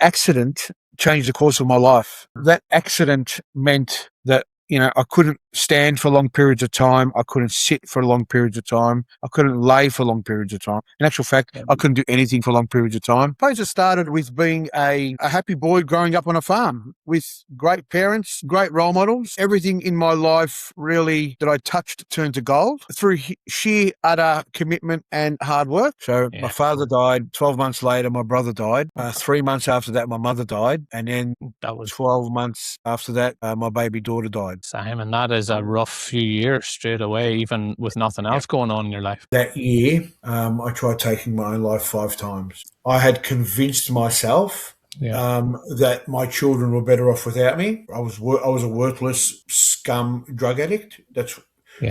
accident changed the course of my life. That accident meant that, I couldn't stand for long periods of time. I couldn't sit for long periods of time. I couldn't lay for long periods of time. In actual fact, I couldn't do anything for long periods of time. I suppose it started with being a happy boy growing up on a farm with great parents, great role models. Everything in my life really that I touched turned to gold through sheer utter commitment and hard work. So my father died. 12 months later, my brother died. 3 months after that, my mother died. And then that was 12 months after that, my baby daughter died. Simon, that is a rough few years straight away, even with nothing else going on in your life. That year, I tried taking my own life 5 times. I had convinced myself that my children were better off without me. I was a worthless scum drug addict. That's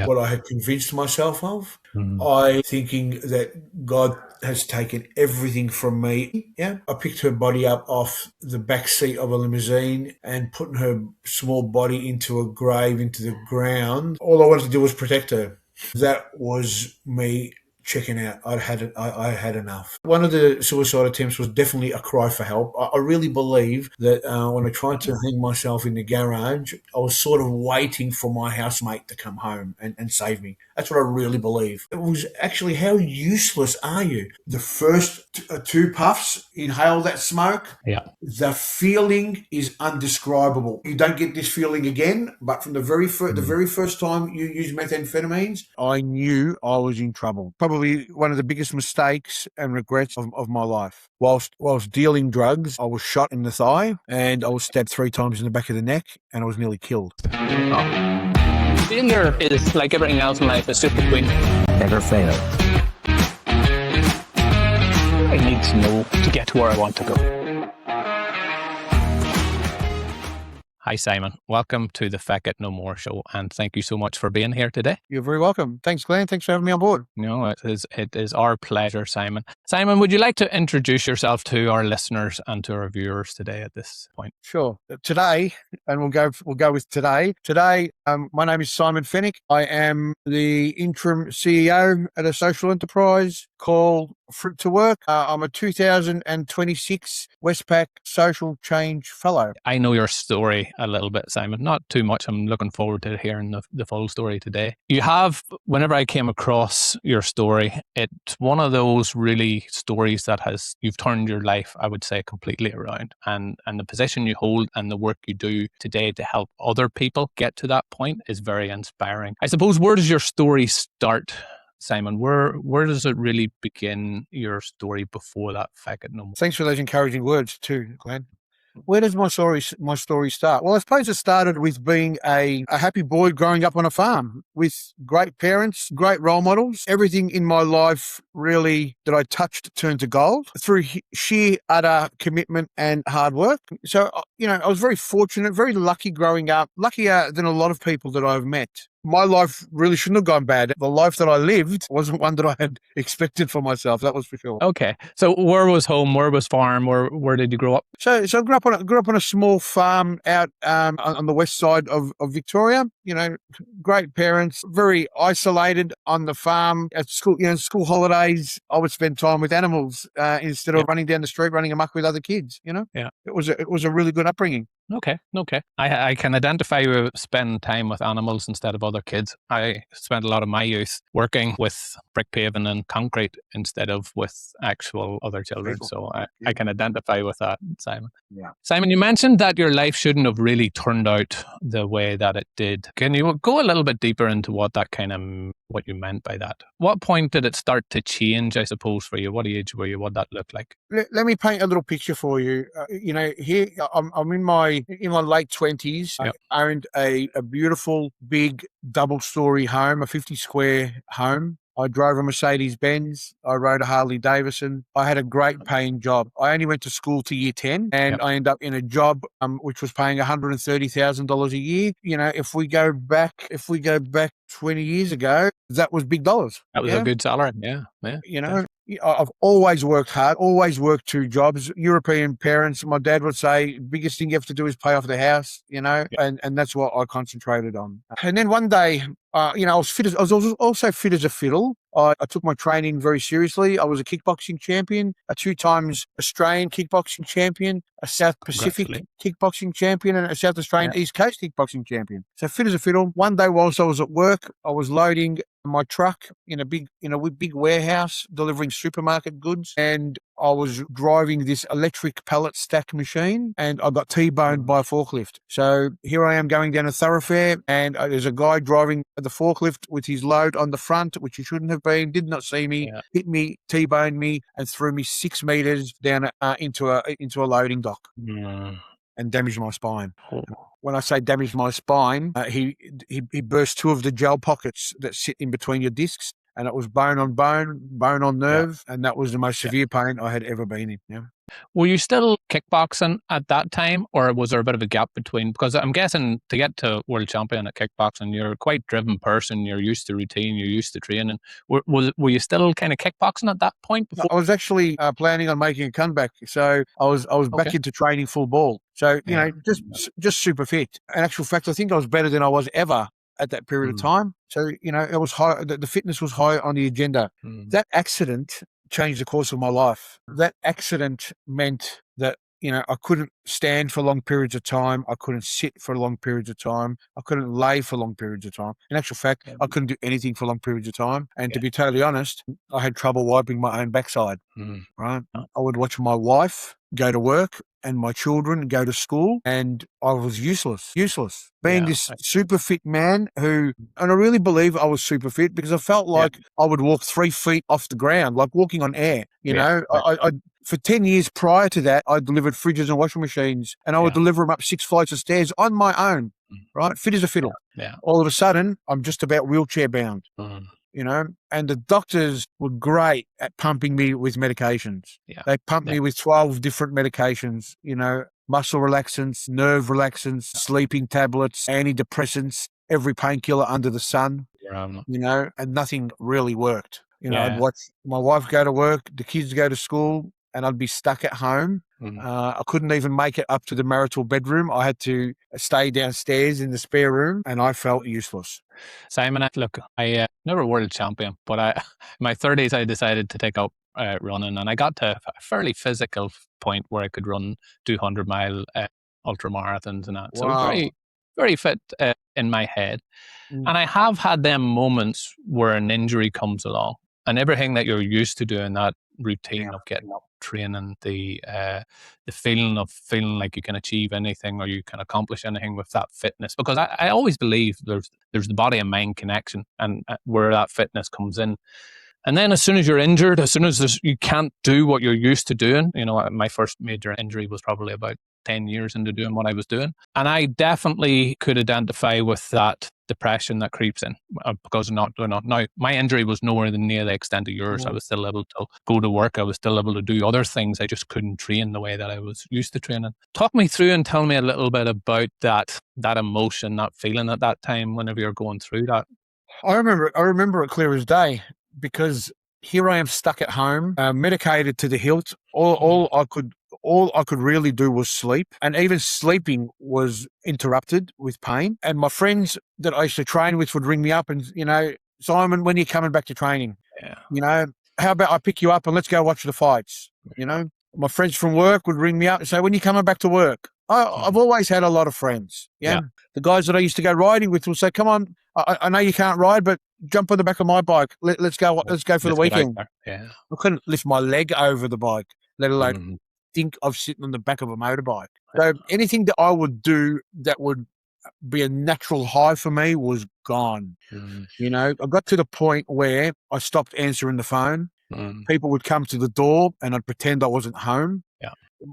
what I had convinced myself of. I thinking that God has taken everything from me. I picked her body up off the back seat of a limousine and putting her small body into a grave, into the ground. All I wanted to do was protect her. That was me checking out. I had enough. One of the suicide attempts was definitely a cry for help. I really believe that when I tried to hang myself in the garage, I was sort of waiting for my housemate to come home and save me. That's what I really believe. It was actually, how useless are you? The first 2 puffs, inhale that smoke. The feeling is undescribable. You don't get this feeling again, but from the very first time you use methamphetamines, I knew I was in trouble. Probably one of the biggest mistakes and regrets of my life. Whilst dealing drugs, I was shot in the thigh and I was stabbed 3 times in the back of the neck and I was nearly killed. Failure is like everything else in life, it's just a win. Never fail. I need to know to get to where I want to go. Hi Simon, welcome to the Feck It No More show and thank you so much for being here today. You're very welcome. Thanks Glenn, thanks for having me on board. No, it is our pleasure, Simon. Simon, would you like to introduce yourself to our listeners and to our viewers today at this point? Sure. Today, and we'll go with today. Today, my name is Simon Fenech. I am the interim CEO at a social enterprise called Fruit to Work. I'm a 2026 Westpac Social Change Fellow. I know your story a little bit, Simon. Not too much. I'm looking forward to hearing the full story today. You have, whenever I came across your story, it's one of those really stories that you've turned your life, I would say, completely around. And the position you hold and the work you do today to help other people get to that point is very inspiring. I suppose, where does your story start, Simon? Where does it really begin, your story, before that Feck It No More? Thanks for those encouraging words too, Glenn. Where does my story start? Well, I suppose it started with being a happy boy growing up on a farm with great parents, great role models. Everything in my life really that I touched turned to gold through sheer utter commitment and hard work. So, I was very fortunate, very lucky growing up, luckier than a lot of people that I've met. My life really shouldn't have gone bad. The life that I lived wasn't one that I had expected for myself. That was for sure. Okay. So where was home? Where was farm? Where did you grow up? So I grew up on a small farm out on the west side of Victoria. Great parents, very isolated on the farm. At school, school holidays, I would spend time with animals instead of running down the street, running amok with other kids. It was a really good upbringing. Okay. I can identify with spending time with animals instead of other kids. I spent a lot of my youth working with brick paving and concrete instead of with actual other children. So I can identify with that, Simon. Yeah. Simon, you mentioned that your life shouldn't have really turned out the way that it did. Can you go a little bit deeper into what you meant by that? What point did it start to change, I suppose, for you? What age were you? What that looked like? Let me paint a little picture for you. Here I'm in my late 20s. Yep. I owned a beautiful, big, double-story home, a 50-square home. I drove a Mercedes-Benz. I rode a Harley-Davidson. I had a great paying job. I only went to school to year 10 and I ended up in a job which was paying $130,000 a year. If we go back 20 years ago, that was big dollars. That was a good salary. Yeah. I've always worked hard, always worked 2 jobs. European parents, my dad would say, biggest thing you have to do is pay off the house, Yeah. and that's what I concentrated on. And then one day, I was also fit as a fiddle. I took my training very seriously. I was a kickboxing champion, a 2 times Australian kickboxing champion, a South Pacific kickboxing champion, and a South Australian East Coast kickboxing champion. So fit as a fiddle. One day whilst I was at work, I was loading my truck in a big warehouse delivering supermarket goods, and I was driving this electric pallet stack machine, and I got T-boned by a forklift. So here I am going down a thoroughfare, and there's a guy driving the forklift with his load on the front, which he shouldn't have been, did not see me, hit me, T-boned me, and threw me 6 meters down into a loading dock. And damaged my spine. When I say damaged my spine, he burst 2 of the gel pockets that sit in between your discs, and it was bone on bone, bone on nerve, and that was the most severe pain I had ever been in. Yeah. Were you still kickboxing at that time, or was there a bit of a gap between? Because I'm guessing to get to world champion at kickboxing, you're a quite driven person. You're used to routine. You're used to training. Were you still kind of kickboxing at that point? I was actually planning on making a comeback, so I was back into training full ball. So just super fit. In actual fact, I think I was better than I was ever at that period of time. So it was high. The fitness was high on the agenda. That accident changed the course of my life. That accident meant that I couldn't stand for long periods of time. I couldn't sit for long periods of time. I couldn't lay for long periods of time. In actual fact, I couldn't do anything for long periods of time. And to be totally honest, I had trouble wiping my own backside. Right? I would watch my wife go to work and my children go to school, and I was useless. Being this super fit man and I really believe I was super fit because I felt like I would walk 3 feet off the ground, like walking on air. I for 10 years prior to that, I delivered fridges and washing machines, and I would deliver them up 6 flights of stairs on my own, right? Fit as a fiddle. All of a sudden, I'm just about wheelchair bound. And the doctors were great at pumping me with medications. They pumped me with 12 different medications, muscle relaxants, nerve relaxants, sleeping tablets, antidepressants, every painkiller under the sun, and nothing really worked. I'd watch my wife go to work, the kids go to school, and I'd be stuck at home. I couldn't even make it up to the marital bedroom. I had to stay downstairs in the spare room, and I felt useless. Simon, look, I never world champion, but in my 30s, I decided to take up running, and I got to a fairly physical point where I could run 200-mile ultra marathons and that. Wow. So very, very fit in my head. And I have had them moments where an injury comes along, and everything that you're used to doing, that routine of getting up, training, the feeling of feeling like you can achieve anything or you can accomplish anything with that fitness. Because I always believe there's the body and mind connection, and where that fitness comes in. And then as soon as you're injured, as soon as you can't do what you're used to doing, my first major injury was probably about 10 years into doing what I was doing. And I definitely could identify with that depression that creeps in because now my injury was nowhere near the extent of yours. I was still able to go to work. I was still able to do other things. I just couldn't train the way that I was used to training. Talk me through and tell me a little bit about that emotion, that feeling at that time whenever you're going through that. I remember it clear as day, because here I am stuck at home, medicated to the hilt. All I could really do was sleep, and even sleeping was interrupted with pain. And my friends that I used to train with would ring me up and, Simon, when are you coming back to training? How about I pick you up and let's go watch the fights? My friends from work would ring me up and say, when are you coming back to work? I've always had a lot of friends. The guys that I used to go riding with will say, come on, I know you can't ride, but jump on the back of my bike. Let's go for the weekend. I couldn't lift my leg over the bike, let alone think of sitting on the back of a motorbike. So anything that I would do that would be a natural high for me was gone. I got to the point where I stopped answering the phone. People would come to the door and I'd pretend I wasn't home.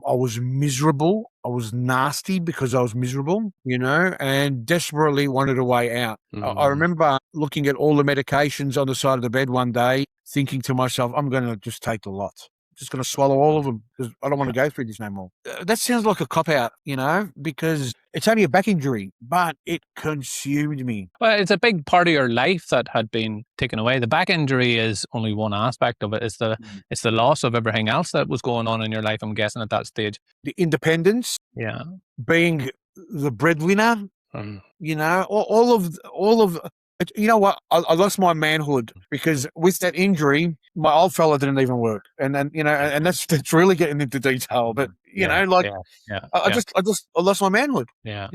I was miserable. I was nasty because I was miserable, and desperately wanted a way out. I remember looking at all the medications on the side of the bed one day, thinking to myself, I'm going to just take the lot. just going to swallow all of them because I don't want to go through this no more. That sounds like a cop-out, because it's only a back injury, but it consumed me. Well, it's a big part of your life that had been taken away. The back injury is only one aspect of it. It's the loss of everything else that was going on in your life, I'm guessing, at that stage. The independence, being the breadwinner, all of you know what? I lost my manhood because with that injury, my old fella didn't even work, and then and that's really getting into detail. But I lost my manhood. Yeah.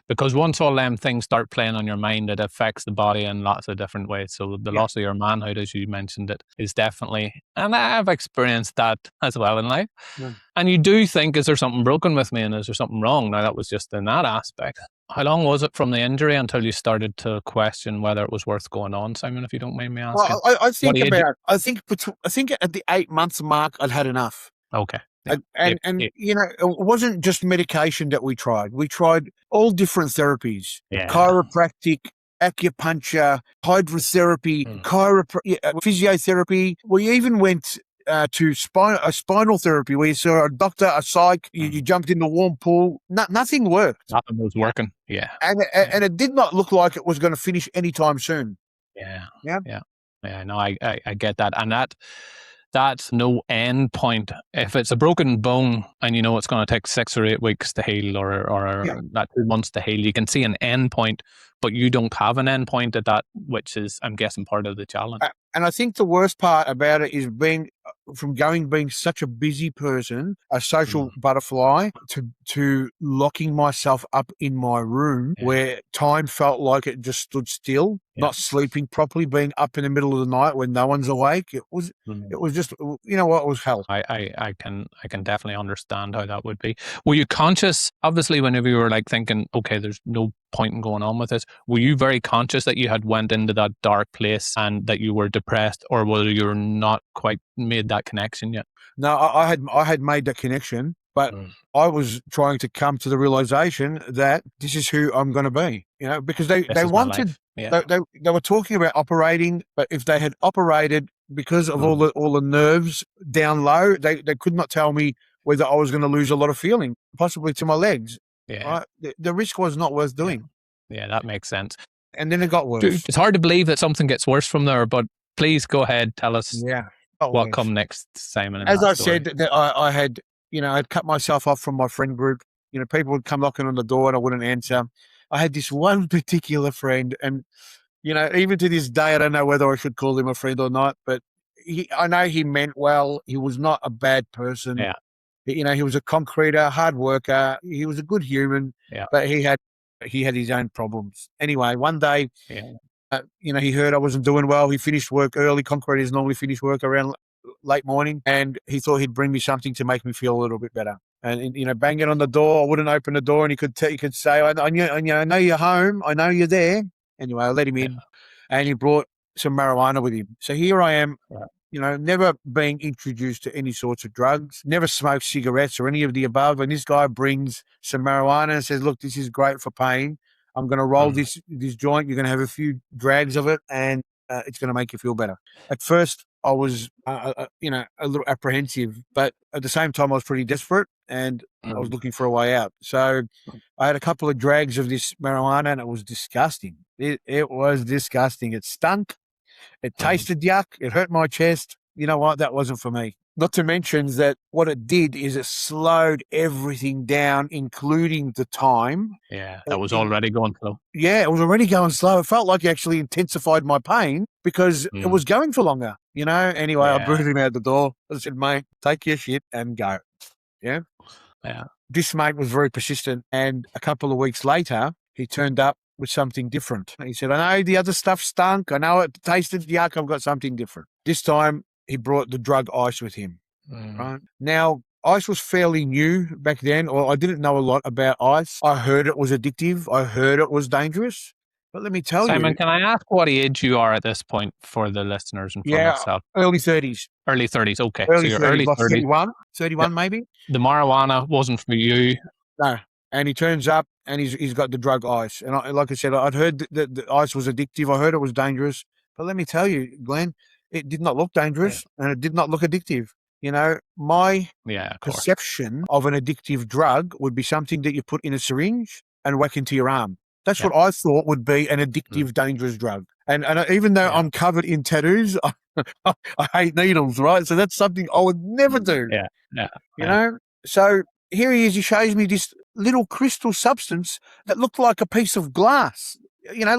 Because once all them things start playing on your mind, it affects the body in lots of different ways. So the loss of your manhood, as you mentioned, it is definitely, and I've experienced that as well in life. Yeah. And you do think, is there something broken with me, and is there something wrong? Now that was just in that aspect. How long was it from the injury until you started to question whether it was worth going on, Simon, if you don't mind me asking? Well, I think at the 8 months mark, I'd had enough. Okay. Yeah. It wasn't just medication that we tried. We tried all different therapies, chiropractic, acupuncture, hydrotherapy, physiotherapy. We even went to spinal therapy where you saw a doctor, a psych, you jumped in the warm pool. Nothing worked. Nothing was working. Yeah. And it did not look like it was going to finish anytime soon. Yeah. No, I get that. And that's no end point. If it's a broken bone and it's going to take 6 or 8 weeks to heal or that 2 months to heal, you can see an end point, but you don't have an end point at that, which is, I'm guessing, part of the challenge. And I think the worst part about it is being such a busy person, a social butterfly, to locking myself up in my room where time felt like it just stood still, not sleeping properly, being up in the middle of the night when no one's awake. It was just, it was hell. I can definitely understand how that would be. Were you conscious, obviously, whenever you were like thinking, okay, there's no point in going on with this, were you very conscious that you had went into that dark place and that you were depressed, or whether you're not quite made that connection yet? No, I had made that connection, but I was trying to come to the realization that this is who I'm going to be, because they wanted, they were talking about operating, but if they had operated because of all the nerves down low, they could not tell me whether I was going to lose a lot of feeling, possibly to my legs. Yeah. Right? The risk was not worth doing. Yeah, that makes sense. And then it got worse. It's hard to believe that something gets worse from there, but please go ahead, tell us what come next, Simon. As I said, that I had, I'd cut myself off from my friend group. People would come knocking on the door and I wouldn't answer. I had this one particular friend, and, even to this day, I don't know whether I should call him a friend or not, but I know he meant well. He was not a bad person. Yeah. He was a concreter, hard worker. He was a good human, but he had his own problems. Anyway, one day, he heard I wasn't doing well. He finished work early. Concreters normally finish work around late morning, and he thought he'd bring me something to make me feel a little bit better. And banging on the door, I wouldn't open the door, and he could say, "I know you're home. I know you're there." Anyway, I let him in, and he brought some marijuana with him. So here I am. Never being introduced to any sorts of drugs, never smoked cigarettes or any of the above. And this guy brings some marijuana and says, "Look, this is great for pain. I'm going to roll this joint. You're going to have a few drags of it, and it's going to make you feel better." At first, I was, a little apprehensive, but at the same time, I was pretty desperate, and I was looking for a way out. So I had a couple of drags of this marijuana, and it was disgusting. It was disgusting. It stunk. It tasted yuck. It hurt my chest. You know what? That wasn't for me. Not to mention that what it did is it slowed everything down, including the time. Yeah, that was already going slow. Yeah, it was already going slow. It felt like it actually intensified my pain because it was going for longer. Anyway, I booted him out the door. I said, "Mate, take your shit and go." Yeah. Yeah. This mate was very persistent, and a couple of weeks later, he turned up with something different. He said, "I know the other stuff stunk. I know it tasted yuck. I've got something different." This time, he brought the drug ice with him. Right? Now, ice was fairly new back then, or I didn't know a lot about ice. I heard it was addictive. I heard it was dangerous. But let me tell you. Simon, can I ask what age you are at this point for the listeners and for myself? Early 30s. Early 30s, okay. Early so you're 30s, early like 30s. 31 maybe. The marijuana wasn't for you. No. And he turns up and he's got the drug ice. And like I said, I'd heard that the ice was addictive. I heard it was dangerous. But let me tell you, Glenn, it did not look dangerous and it did not look addictive. You know, my Of course. perception of an addictive drug would be something that you put in a syringe and whack into your arm. That's what I thought would be an addictive, dangerous drug. And even though I'm covered in tattoos, I hate needles, right? So that's something I would never do. You know? So here he is, he shows me this little crystal substance that looked like a piece of glass, you know,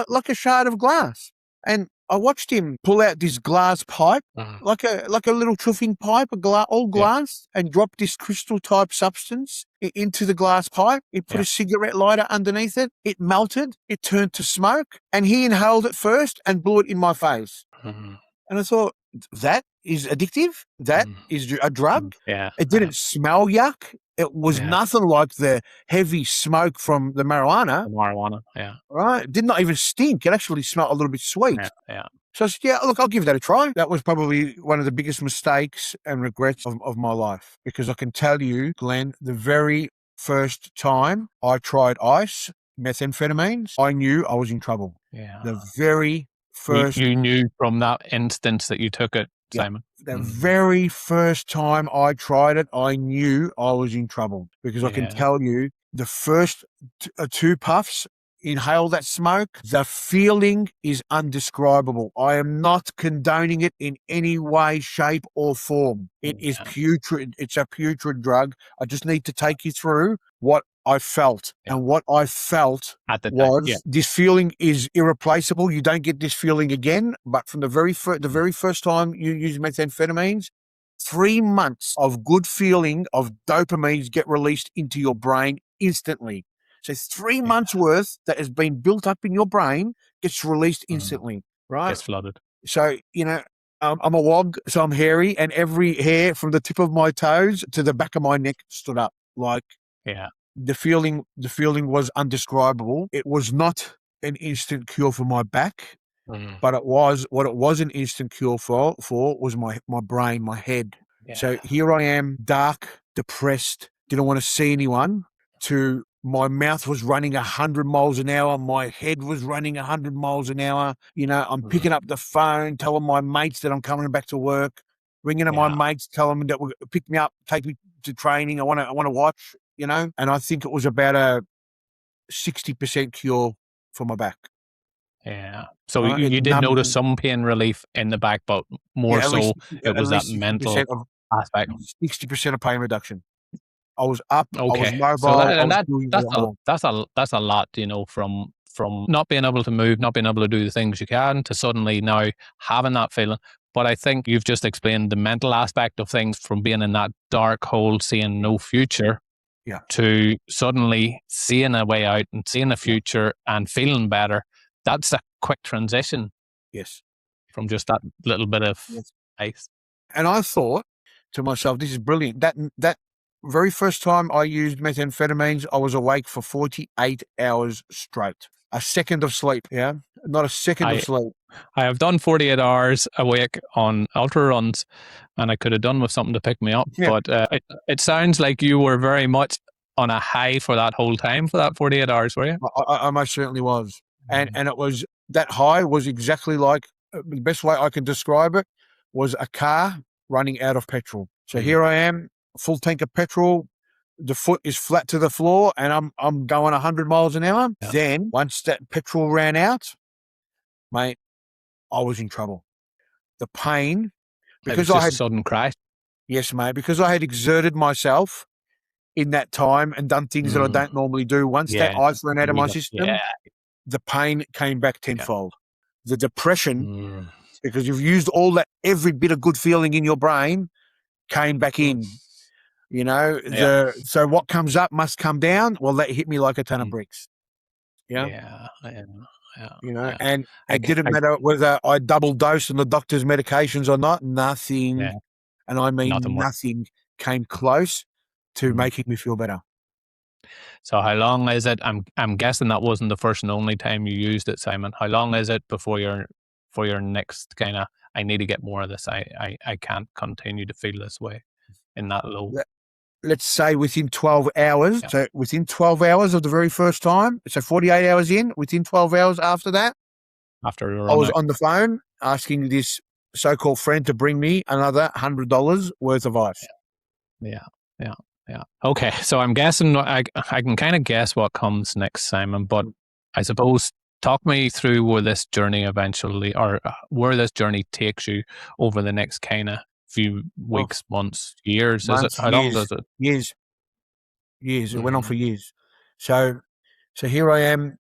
like a shard of glass. And I watched him pull out this glass pipe, like a little chuffing pipe, all glass, and drop this crystal type substance into the glass pipe. He put a cigarette lighter underneath it. It melted. It turned to smoke, and he inhaled it first and blew it in my face. And I thought, that is addictive. That is a drug. It didn't smell yuck. It was nothing like the heavy smoke from the marijuana. Right? It did not even stink. It actually smelled a little bit sweet. So I said, look, I'll give that a try. That was probably one of the biggest mistakes and regrets of my life, because I can tell you, Glenn, the very first time I tried ice, methamphetamines, I knew I was in trouble. The very first. You knew from that instance that you took it, Simon? The very first time I tried it, I knew I was in trouble, because I can tell you, the first two puffs, inhale that smoke, the feeling is undescribable. I am not condoning it in any way, shape or form. It is putrid. It's a putrid drug. I just need to take you through what I felt. And what I felt at the was this feeling is irreplaceable. You don't get this feeling again. But from the very first time you use methamphetamines, 3 months of good feeling of dopamines get released into your brain instantly. So 3 months worth that has been built up in your brain gets released instantly, right? Gets flooded. So, you know, I'm a wog, so I'm hairy, and every hair from the tip of my toes to the back of my neck stood up. Like, the feeling was undescribable. It was not an instant cure for my back, but what it was an instant cure for was my brain, my head. So here I am, dark, depressed, didn't want to see anyone, to my mouth was running 100 miles an hour. My head was running 100 miles an hour. You know, I'm picking up the phone, telling my mates that I'm coming back to work, ringing to my mates, telling them that will pick me up, take me to training. I want to watch, you know. And I think it was about a 60% cure for my back. So you did notice some pain relief in the back, but more so it was that mental aspect. 60% of pain reduction. I was up. I was mobile. So that's a lot, you know, from not being able to move, not being able to do the things you can, to suddenly now having that feeling. But I think you've just explained the mental aspect of things, from being in that dark hole, seeing no future, to suddenly seeing a way out and seeing a future and feeling better. That's a quick transition. From just that little bit of ice. And I thought to myself, this is brilliant. That very first time I used methamphetamines, I was awake for 48 hours straight. A second of sleep, not a second of sleep. I have done 48 hours awake on ultra runs, and I could have done with something to pick me up. But it sounds like you were very much on a high for that whole time, for that 48 hours, were you? I most certainly was. And it was, that high was exactly like, the best way I can describe it was a car running out of petrol. So here I am, full tank of petrol, the foot is flat to the floor, and I'm going 100 miles an hour. Then once that petrol ran out, mate, I was in trouble. The pain, because I had a sudden crash. Yes, mate, because I had exerted myself in that time and done things that I don't normally do. Once that ice ran out of my system, the pain came back tenfold. The depression, because you've used all that, every bit of good feeling in your brain came back in. You know, so what comes up must come down. Well, that hit me like a ton of bricks. You know, and it didn't matter whether I double dosed on the doctor's medications or not. Nothing, and I mean nothing came close to making me feel better. So how long is it? I'm guessing that wasn't the first and only time you used it, Simon. How long is it before your next kind of, I need to get more of this, I can't continue to feel this way, in that low? Let's say within 12 hours. So within 12 hours of the very first time, so 48 hours in, within 12 hours after that, I was on the phone asking this so-called friend to bring me another $100 worth of ice. Yeah. Okay, so I'm guessing I can kind of guess what comes next, Simon. But I suppose talk me through where this journey eventually, or where this journey takes you over the next kind of few weeks, months, years. Is it? Months, How long does it? years. It went on for years. So here I am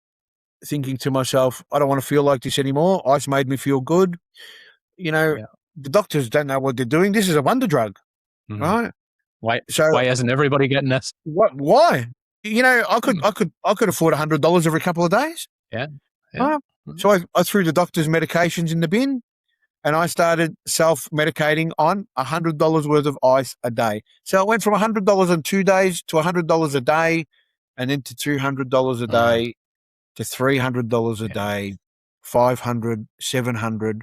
thinking to myself, I don't want to feel like this anymore. Ice made me feel good. The doctors don't know what they're doing. This is a wonder drug, right? Why? So Why isn't everybody getting this? why? I could afford $100 every couple of days. Yeah. Right? So I threw the doctor's medications in the bin, and I started self-medicating on $100 worth of ice a day. So it went from $100 in 2 days to $100 a day, and then to $200 a day, to $300 a day, $500, $700,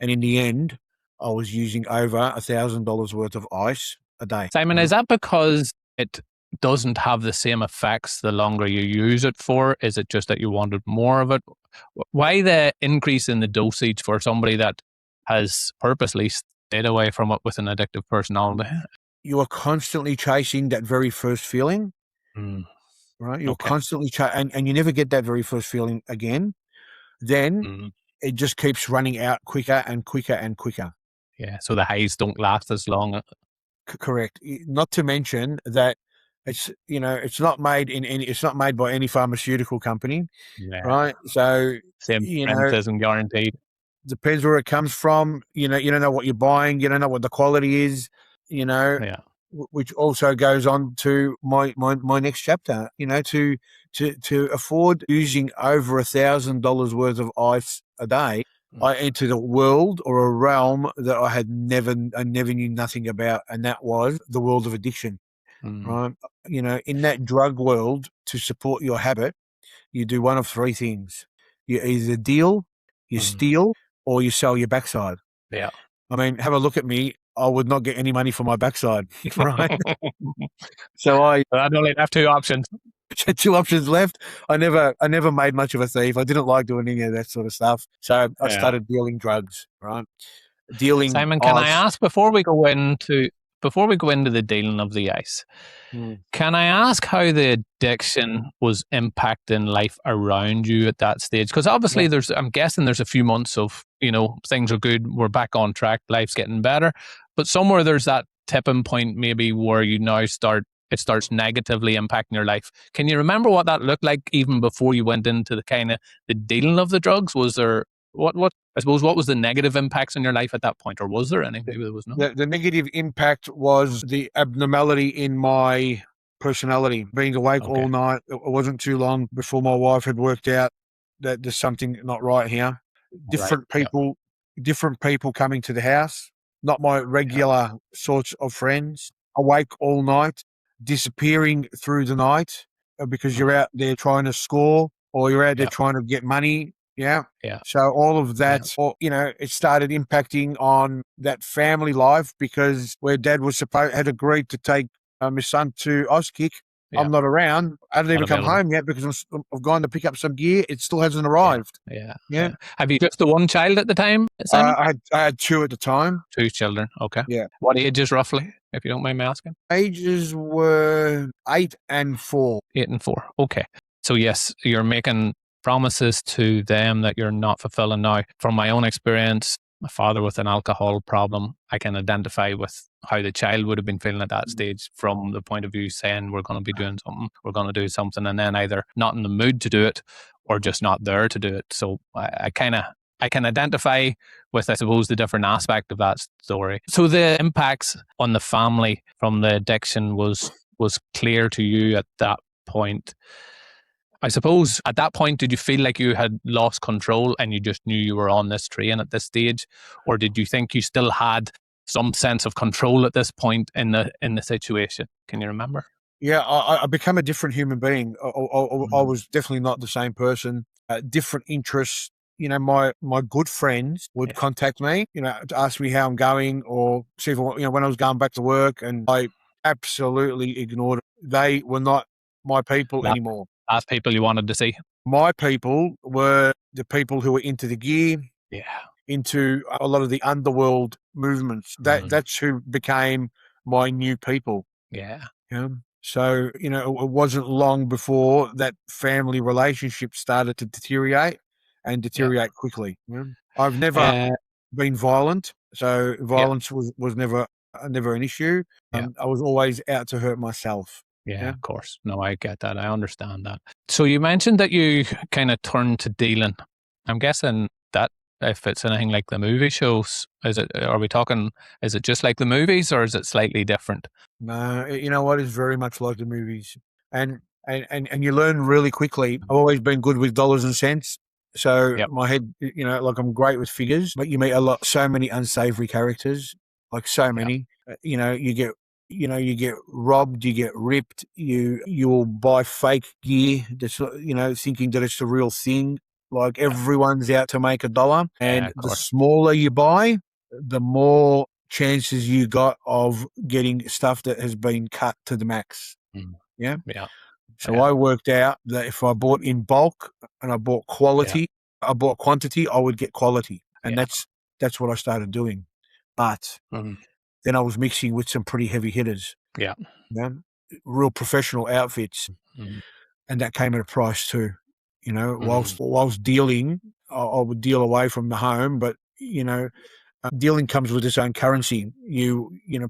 and in the end, I was using over $1,000 worth of ice a day. Simon, is that because it doesn't have the same effects the longer you use it for? Is it just that you wanted more of it? Why the increase in the dosage for somebody that has purposely stayed away from it with an addictive personality? You are constantly chasing that very first feeling, right? You're constantly and you never get that very first feeling again. Then it just keeps running out quicker and quicker and quicker. Yeah, so the highs don't last as long. Correct. Not to mention that it's not made it's not made by any pharmaceutical company, right? So same strength isn't guaranteed. Depends where it comes from. You don't know what you're buying. You don't know what the quality is. Which also goes on to my next chapter. To afford using over $1,000 worth of ice a day, I entered a world or a realm that I never knew nothing about, and that was the world of addiction. Right? In that drug world, to support your habit, you do one of three things: you either deal, you steal, or you sell your backside. Yeah. I mean, have a look at me. I would not get any money for my backside, right? So I only have two options. Two options left. I never made much of a thief. I didn't like doing any of that sort of stuff. So I started dealing drugs, right? Simon, can I ask before we go into the dealing of the ice? Can I ask how the addiction was impacting life around you at that stage? Because obviously I'm guessing there's a few months of, things are good, we're back on track, life's getting better. But somewhere there's that tipping point maybe where you now it starts negatively impacting your life. Can you remember what that looked like even before you went into the kind of the dealing of the drugs? Was there, what was the negative impacts in your life at that point? Or was there any? Maybe there was none. The negative impact was the abnormality in my personality, being awake all night. It wasn't too long before my wife had worked out that there's something not right here. Different people coming to the house, not my regular sorts of friends, awake all night, disappearing through the night because you're out there trying to score or you're out there trying to get money. Yeah. So all of that, it started impacting on that family life because where Dad had agreed to take my son to Auskick. I'm not around. I haven't even come home yet because I've gone to pick up some gear. It still hasn't arrived. Yeah. Have you just the one child at the time, Simon? I had two at the time. Two children. Okay. Yeah. What ages roughly, if you don't mind me asking? Ages were 8 and 4. 8 and 4. Okay. So yes, you're making promises to them that you're not fulfilling now. From my own experience, my father with an alcohol problem, I can identify with how the child would have been feeling at that stage from the point of view saying we're going to be doing something, we're going to do something, and then either not in the mood to do it or just not there to do it. So I can identify with, I suppose, the different aspect of that story. So the impacts on the family from the addiction was clear to you at that point. I suppose at that point, did you feel like you had lost control and you just knew you were on this train at this stage? Or did you think you still had some sense of control at this point in the situation? Can you remember? Yeah, I became a different human being. I was definitely not the same person. Different interests. My good friends would contact me, to ask me how I'm going or see if when I was going back to work, and I absolutely ignored it. They were not my people anymore. As people you wanted to see. My people were the people who were into the gear, into a lot of the underworld movements. That's who became my new people. Yeah. So, it wasn't long before that family relationship started to deteriorate and deteriorate quickly. I've never been violent, so violence was never an issue. I was always out to hurt myself. Yeah, of course. No, I get that. I understand that. So you mentioned that you kind of turned to dealing. I'm guessing that if it's anything like the movie shows, is it just like the movies, or is it slightly different? No, you know what? It's very much like the movies. And you learn really quickly. I've always been good with dollars and cents. So my head, like I'm great with figures, but you meet so many unsavory characters, like so many. You get robbed, you get ripped, you will buy fake gear that's thinking that it's the real thing. Like everyone's out to make $1, and the smaller you buy, the more chances you got of getting stuff that has been cut to the max. Yeah. So I worked out that if I bought in bulk and I bought quality, I bought quantity, I would get quality, and that's what I started doing. But then I was mixing with some pretty heavy hitters. Real professional outfits, and that came at a price too. Whilst dealing, I would deal away from the home, but dealing comes with its own currency.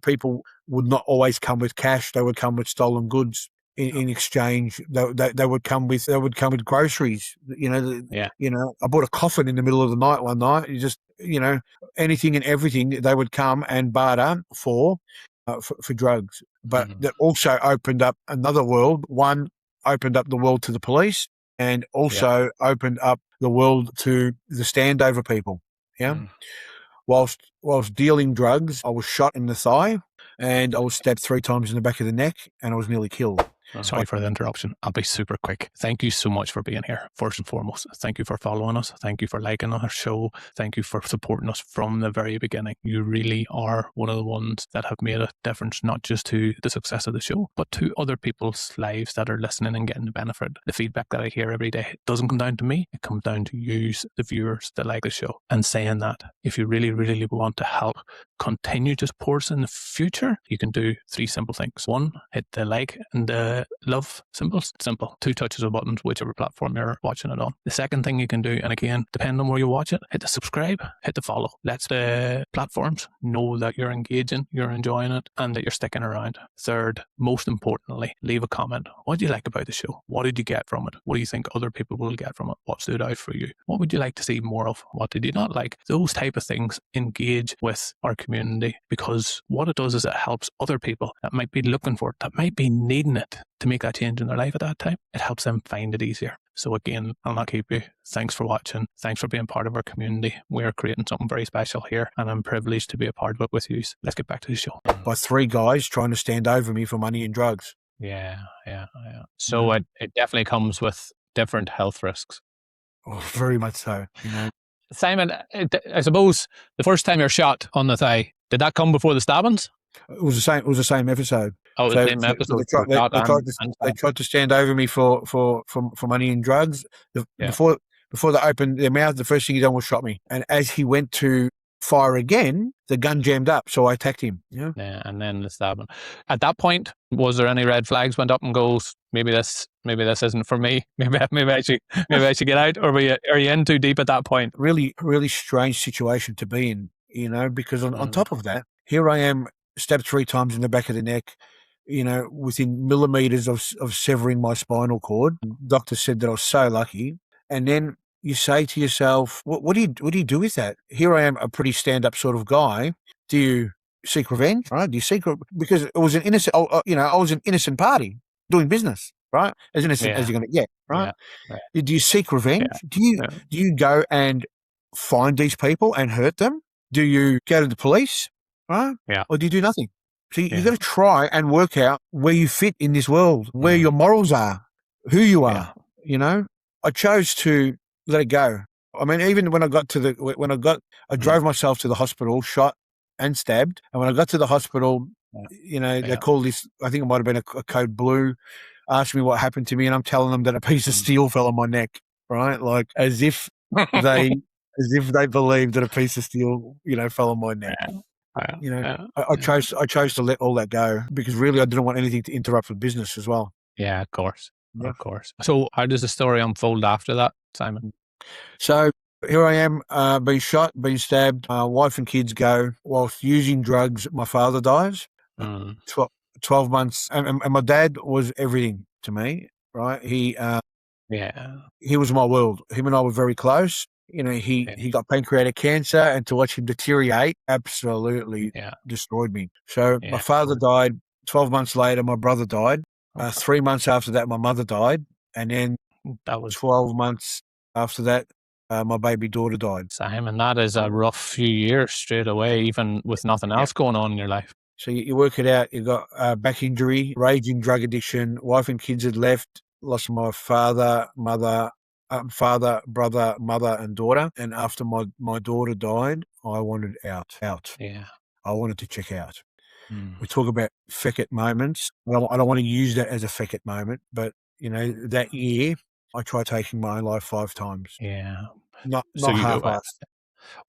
People would not always come with cash; they would come with stolen goods in exchange. They would come with groceries. I bought a coffin in the middle of the night one night. Anything and everything they would come and barter for drugs. But that also opened up another world. One opened up the world to the police, and also opened up the world to the standover people. Whilst dealing drugs, I was shot in the thigh, and I was stabbed 3 times in the back of the neck, and I was nearly killed. Sorry for the interruption. I'll be super quick. Thank you so much for being here. First and foremost, thank you for following us. Thank you for liking our show. Thank you for supporting us from the very beginning. You really are one of the ones that have made a difference, not just to the success of the show, but to other people's lives that are listening and getting the benefit. The feedback that I hear every day, it doesn't come down to me. It comes down to you, the viewers that like the show. And saying that, if you really, really want to help continue to support us in the future, you can do 3 simple things. 1, hit the like and the love symbols. Simple. 2 touches of buttons, whichever platform you're watching it on. The second thing you can do, and again, depending on where you watch it, hit the subscribe, hit the follow. Let the platforms know that you're engaging, you're enjoying it, and that you're sticking around. Third, most importantly, leave a comment. What do you like about the show? What did you get from it? What do you think other people will get from it? What stood out for you? What would you like to see more of? What did you not like? Those type of things. Engage with our community, because what it does is it helps other people that might be looking for it, that might be needing it to make that change in their life at that time. It helps them find it easier. So again, I'll not keep you. Thanks for watching. Thanks for being part of our community. We're creating something very special here, and I'm privileged to be a part of it with you. Let's get back to the show. By 3 guys trying to stand over me for money and drugs. Yeah. So it definitely comes with different health risks. Oh, very much so. Simon, I suppose the first time you're shot on the thigh, did that come before the stabbings? It was the same. It was the same episode. Oh, the same episode. They tried to stand over me for money and drugs. Before they opened their mouth, the first thing he done was shot me. And as he went to fire again, the gun jammed up, so I attacked him. Yeah, and then the stabbing. At that point, was there any red flags went up and goes, maybe this isn't for me. Maybe I should get out, or are you in too deep at that point? Really, really strange situation to be in, because on top of that, here I am, stabbed 3 times in the back of the neck, within millimeters of severing my spinal cord. Doctor said that I was so lucky. And then you say to yourself, what do you do with that? Here I am, a pretty stand-up sort of guy. Do you seek revenge? Right? Do you seek because it was an innocent, I was an innocent party doing business, right? As innocent as you're going to get, right? Yeah. Do you seek revenge? Yeah. Do you go and find these people and hurt them? Do you go to the police, right? Yeah. Or do you do nothing? So you've got to try and work out where you fit in this world, where your morals are, who you are. I chose to let it go. I mean, even when I drove myself to the hospital, shot and stabbed. And when I got to the hospital, they called this, I think it might have been a code blue, asked me what happened to me, and I'm telling them that a piece of steel fell on my neck, right? Like as if they as if they believed that a piece of steel, fell on my neck. Yeah. Yeah. You know, Yeah. I chose to let all that go because really I didn't want anything to interrupt the business as well. Yeah, of course. Yeah. Of course. So how does the story unfold after that, Simon? So here I am, being shot, being stabbed. Wife and kids go whilst using drugs. My father dies. Mm, 12 months, and my dad was everything to me. Right? yeah. He was my world. Him and I were very close. Yeah. He got pancreatic cancer, and to watch him deteriorate absolutely Yeah. destroyed me. So my Yeah. father died. 12 months later, my brother died. Okay. 3 months after that, my mother died, and then That was 12 months after that, my baby daughter died. Simon. That is a rough few years straight away, even with nothing Yeah. else going on in your life. So you work it out. You got back injury, raging drug addiction. Wife and kids had left. Lost my father, mother, brother, mother, and daughter. And after my daughter died, I wanted out. Yeah. I wanted to check out. Mm, We talk about Feck It moments. I don't want to use that as a Feck It moment, but that year I tried taking my own life 5 times. yeah. So Not half-assed.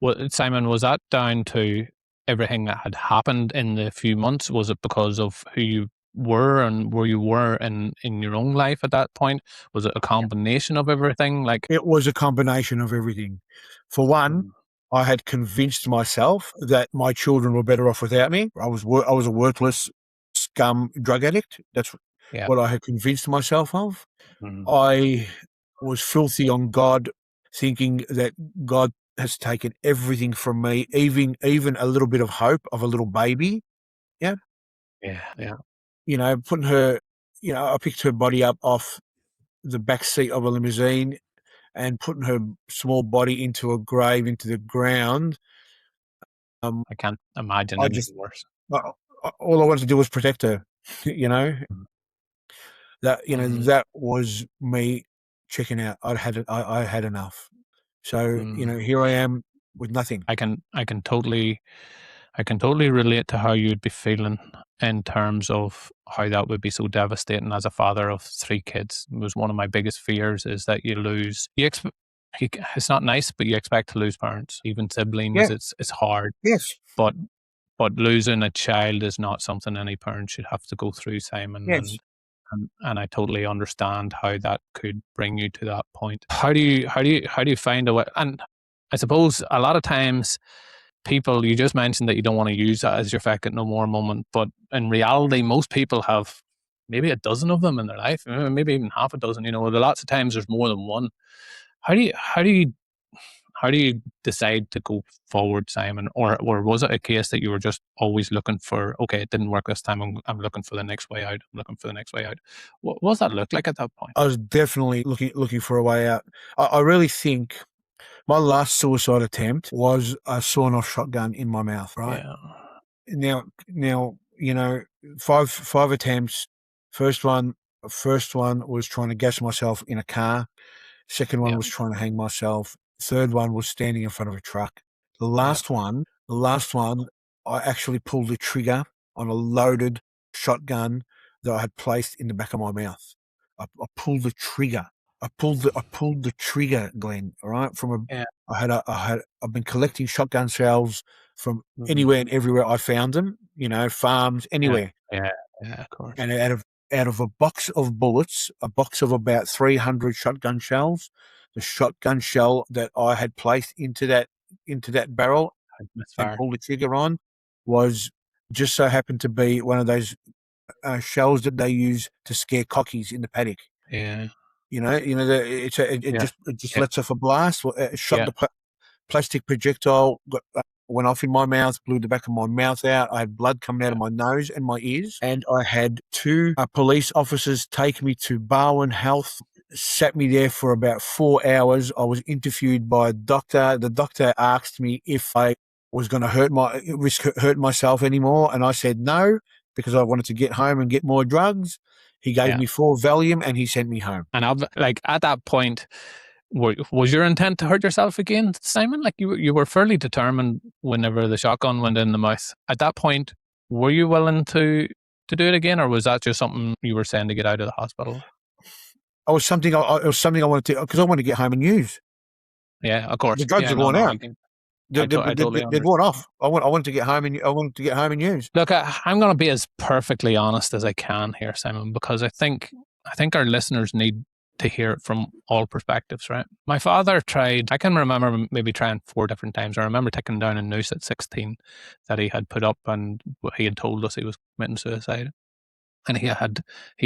well, Simon, was that down to everything that had happened in the few months? Was it because of who you were and where you were in your own life at that point? Was it a combination of everything? Like, It was a combination of everything. For one, mm, I had convinced myself that my children were better off without me. I was a worthless scum drug addict. That's yeah, what I had convinced myself of. mm, I was filthy on God, thinking that God has taken everything from me, even a little bit of hope of a little baby. Yeah, yeah, yeah, putting her. I picked her body up off the back seat of a limousine and putting her small body into a grave, into the ground. Um, I can't imagine I just anything worse. uh, all I wanted to do was protect her. you know Mm, mm, that was me checking out. I had enough. So mm. here I am with nothing. I can totally relate to how you'd be feeling in terms of how that would be so devastating as a father of 3 kids. It was one of my biggest fears is that you lose. It's not nice, but you expect to lose parents, even siblings. Yeah. It's hard, Yes. but losing a child is not something any parent should have to go through, Simon. Yes. And I totally understand how that could bring you to that point. How do you find a way? And I suppose a lot of times people, you just mentioned that you don't want to use that as your Feck It No More moment, but in reality, most people have maybe a dozen of them in their life, maybe even half a dozen. Lots of times there's more than one. How do you how do you how do you decide to go forward, Simon? Or was it a case that you were just always looking for, okay, it didn't work this time, I'm looking for the next way out. I'm looking for the next way out. What does that look like at that point? I was definitely looking for a way out. I really think my last suicide attempt was a sawn-off shotgun in my mouth. Right Yeah, now, five attempts. First one, first one was trying to gas myself in a car. Second one yeah, was trying to hang myself. Third one was standing in front of a truck. yeah, The last one, I actually pulled the trigger on a loaded shotgun that I had placed in the back of my mouth. I pulled the trigger. I pulled the trigger, Glenn. All right, yeah. I've been collecting shotgun shells from Mhm. anywhere and everywhere I found them. Farms, Yeah, anywhere. yeah, yeah, of course. And out of a box of bullets, a box of about 300 shotgun shells, the shotgun shell that I had placed into that barrel and Misfire. pulled the trigger on was just so happened to be one of those shells that they use to scare cockies in the paddock. Yeah, It yeah, just yeah, lets off a blast. Well, it shot yeah, the plastic projectile, went off in my mouth, blew the back of my mouth out. I had blood coming out yeah, of my nose and my ears. And I had two police officers take me to Barwon Health, sat me there for about 4 hours. I was interviewed by a doctor. The doctor asked me if I was going to risk hurt myself anymore. And I said no, because I wanted to get home and get more drugs. He gave yeah. me 4 Valium and he sent me home. And like at that point, was your intent to hurt yourself again, Simon? Like you were fairly determined whenever the shotgun went in the mouth. At that point, were you willing to do it again, or was that just something you were saying to get out of the hospital? It was something I wanted to, because I wanted to get home and use. Yeah, of course. The drugs Yeah, had no, worn no, out. I totally They'd understand. worn off. I wanted to get home and use. Look, I'm going to be as perfectly honest as I can here, Simon, because I think our listeners need to hear it from all perspectives, right? My father tried, I can remember maybe trying 4 different times. I remember taking down a noose at 16 that he had put up, and he had told us he was committing suicide. And he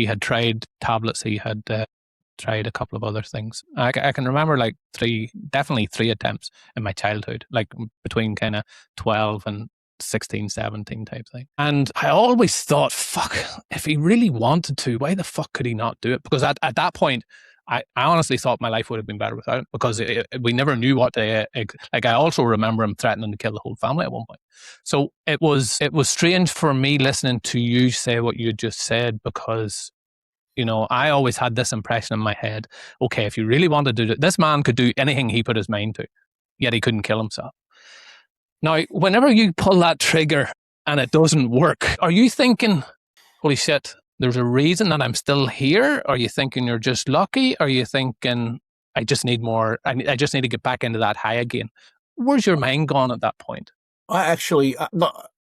had tried tablets, he had tried a couple of other things. I can remember like definitely three attempts in my childhood, like between kind of 12 and 16, 17 type thing. And I always thought, fuck, if he really wanted to, why the fuck could he not do it? Because at that point, I honestly thought my life would have been better without it, because we never knew what they, like I also remember him threatening to kill the whole family at one point. So it was strange for me listening to you say what you just said, because I always had this impression in my head, okay, if you really wanted to do it, this man could do anything he put his mind to, yet he couldn't kill himself. Now, whenever you pull that trigger and it doesn't work, are you thinking, holy shit, there's a reason that I'm still here? Are you thinking you're just lucky? Are you thinking, I just need more, I just need to get back into that high again? Where's your mind gone at that point? I actually,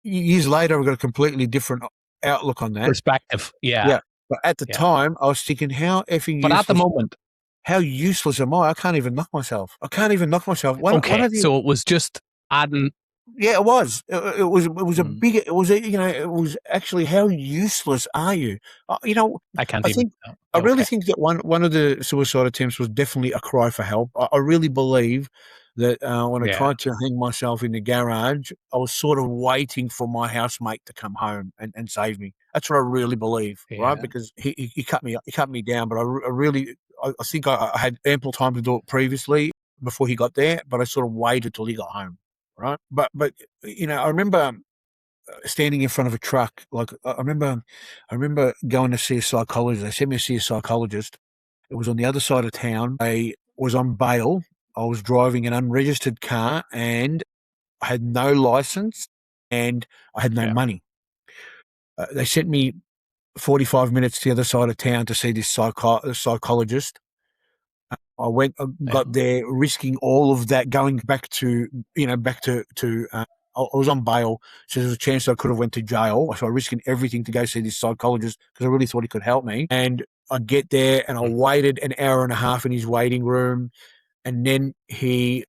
years later, I've got a completely different outlook on that. Perspective, yeah. Yeah. But at the time, I was thinking, how effing useless. But at the moment, how useless am I? I can't even knock myself. Okay, so it was just adding. Yeah, it was. It was a big. It was actually, how useless are you? I can't even. I really think that one of the suicide attempts was definitely a cry for help. I really believe that when I tried to hang myself in the garage, I was sort of waiting for my housemate to come home and save me. That's what I really believe, right? Because he cut me down, but I think I had ample time to do it previously before he got there, but I sort of waited till he got home, right? But I remember standing in front of a truck. Like I remember going to see a psychologist. They sent me to see a psychologist. It was on the other side of town. I was on bail. I was driving an unregistered car, and I had no license, and I had no money. They sent me 45 minutes to the other side of town to see this psychologist. I went, got there, risking all of that, going back to, I was on bail, so there was a chance I could have went to jail. So I was risking everything to go see this psychologist because I really thought he could help me. And I get there, and I waited an hour and a half in his waiting room, and then he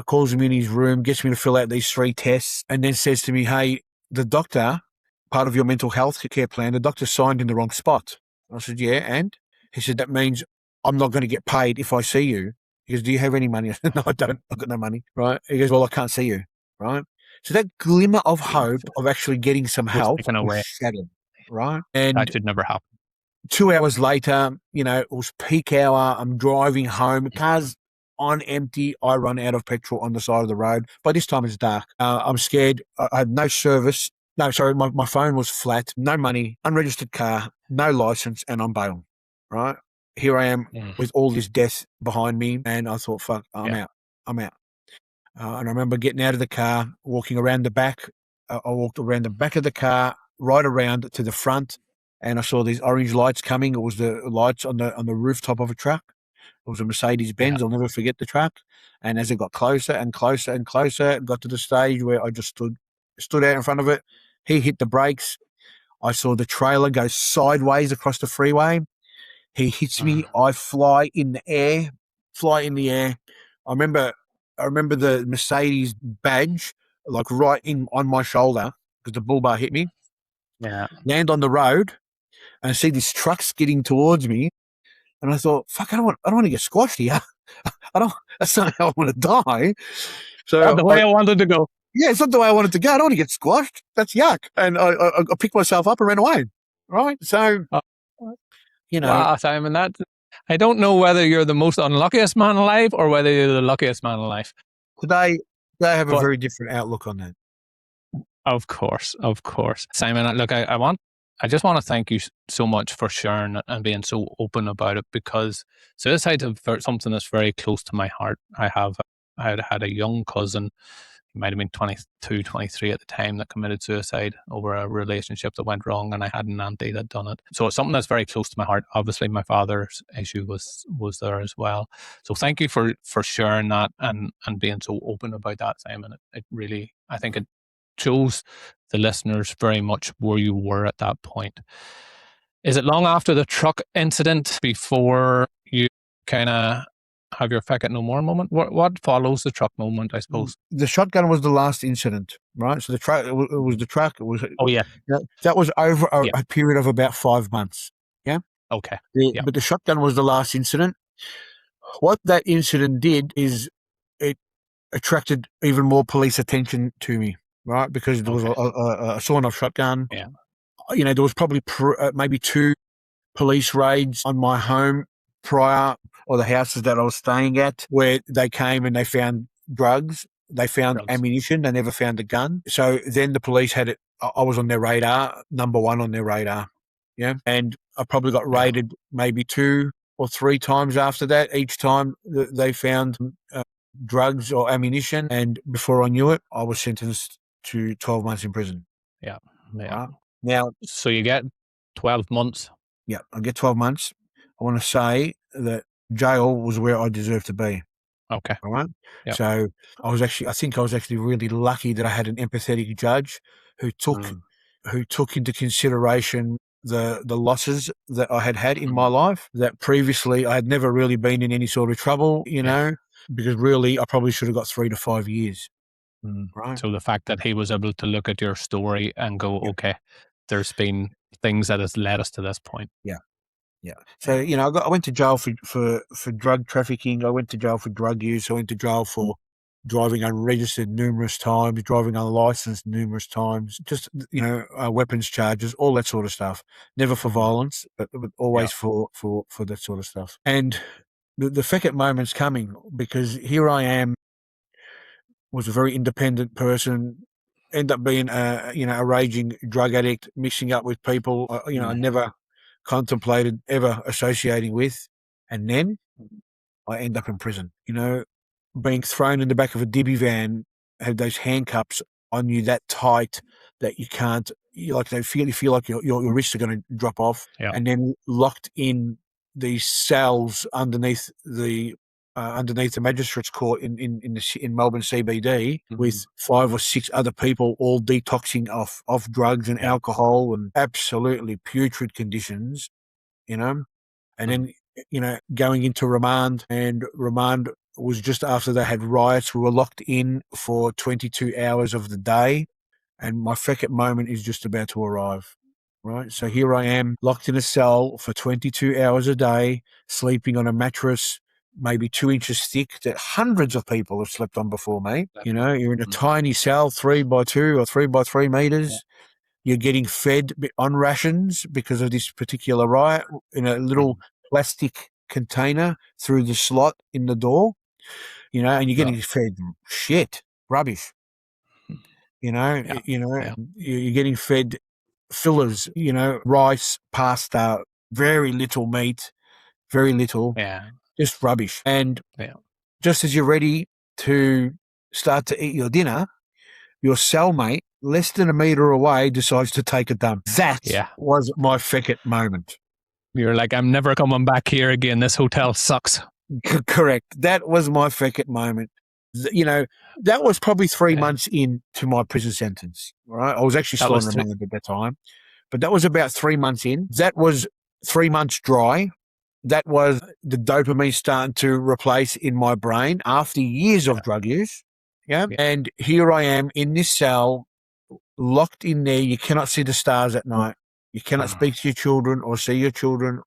calls me in his room, gets me to fill out these 3 tests, and then says to me, "Hey, the doctor, part of your mental health care plan, the doctor signed in the wrong spot." I said, "Yeah, and?" He said, "That means I'm not going to get paid if I see you." He goes, "Do you have any money?" I said, "No, I don't. I've got no money." Right? He goes, "Well, I can't see you." Right? So that glimmer of hope of actually getting some help was shattered. Right? And that should never happen. 2 hours later, it was peak hour. I'm driving home. Car's on empty. I run out of petrol on the side of the road. By this time, it's dark. I'm scared. I had no service. No, sorry, my phone was flat. No money. Unregistered car. No license, and on bail. Right? Here I am with all this death behind me, and I thought, fuck, I'm out. I'm out. And I remember getting out of the car, walking around the back. I walked around the back of the car, right around to the front, and I saw these orange lights coming. It was the lights on the rooftop of a truck. It was a Mercedes-Benz. I'll never forget the truck. And as it got closer and closer and closer, it got to the stage where I just stood out in front of it. He hit the brakes. I saw the trailer go sideways across the freeway. He hits me. I fly in the air. I remember the Mercedes badge, like right on my shoulder, because the bull bar hit me. Yeah. Land on the road, and I see this truck skidding towards me, and I thought, "Fuck! I don't want to get squashed here. That's not how I want to die." So not the way I wanted to go. Yeah, it's not the way I wanted to go. I don't want to get squashed. That's yuck. And I picked myself up and ran away. Right. So, Wow, Simon, I don't know whether you're the most unluckiest man alive or whether you're the luckiest man alive. Today, they have a very different outlook on that. Of course. Simon, look, I just want to thank you so much for sharing and being so open about it, because suicide is something that's very close to my heart. I had a young cousin. might have been 22, 23 at the time, that committed suicide over a relationship that went wrong, and I had an auntie that done it. So it's something that's very close to my heart. Obviously, my father's issue was there as well. So thank you for sharing that and being so open about that, Simon. It really, I think it shows the listeners very much where you were at that point. Is it long after the truck incident before you kind of have your Feck It No More moment? What follows the truck moment, I suppose? The shotgun was the last incident, right? So the truck, it was the truck. It was. Oh, yeah. That was over Yeah. a period of about 5 months. Yeah. Okay. Yeah. But the shotgun was the last incident. What that incident did is it attracted even more police attention to me, right? Because there was a sawn-off shotgun. Yeah. There was probably maybe 2 police raids on my home prior, or the houses that I was staying at, where they came and they found drugs. They found ammunition. They never found a gun. So then the police had it. I was on their radar, number 1 on their radar. Yeah. And I probably got raided maybe 2 or 3 times after that. Each time they found drugs or ammunition. And before I knew it, I was sentenced to 12 months in prison. Yeah. Right? Now, so you get 12 months. Yeah, I get 12 months. I want to say that jail was where I deserved to be. Okay. All right. Yep. So I think I was actually really lucky that I had an empathetic judge who took into consideration the losses that I had in my life, that previously I had never really been in any sort of trouble, because really I probably should have got 3 to 5 years. Right. So the fact that he was able to look at your story and go, okay, there's been things that has led us to this point. Yeah. Yeah. So, I went to jail for drug trafficking. I went to jail for drug use. I went to jail for driving unregistered numerous times, driving unlicensed numerous times, just, weapons charges, all that sort of stuff. Never for violence, but always for that sort of stuff. And the Feck It moment's coming, because here I am, was a very independent person, end up being a raging drug addict, mixing up with people, I never contemplated ever associating with. And then I end up in prison, being thrown in the back of a dibby van, have those handcuffs on you that tight that you can't, you feel like your wrists are going to drop off, and then locked in these cells underneath the magistrate's court in Melbourne CBD, with 5 or 6 other people, all detoxing off drugs and alcohol, and absolutely putrid conditions, and then going into remand, and remand was just after they had riots. We were locked in for 22 hours of the day, and my Feck It moment is just about to arrive. Right, so here I am, locked in a cell for 22 hours a day, sleeping on a mattress maybe 2 inches thick that hundreds of people have slept on before me. You're in a tiny cell, 3 by 2 or 3 by 3 meters. You're getting fed on rations because of this particular riot in a little plastic container through the slot in the door, and you're getting fed shit, rubbish. You're getting fed fillers, rice, pasta, very little meat, very little, just rubbish. And just as you're ready to start to eat your dinner, your cellmate, less than a metre away, decides to take a dump. That was my Feck It moment. You're like, I'm never coming back here again. This hotel sucks. Correct. That was my Feck It moment. That was probably 3 months into my prison sentence. Right, I was actually still on remand at that time, but that was about 3 months in. That was 3 months dry. That was the dopamine starting to replace in my brain after years of drug use. Yeah. And here I am in this cell, locked in there. You cannot see the stars at night. You cannot speak to your children or see your children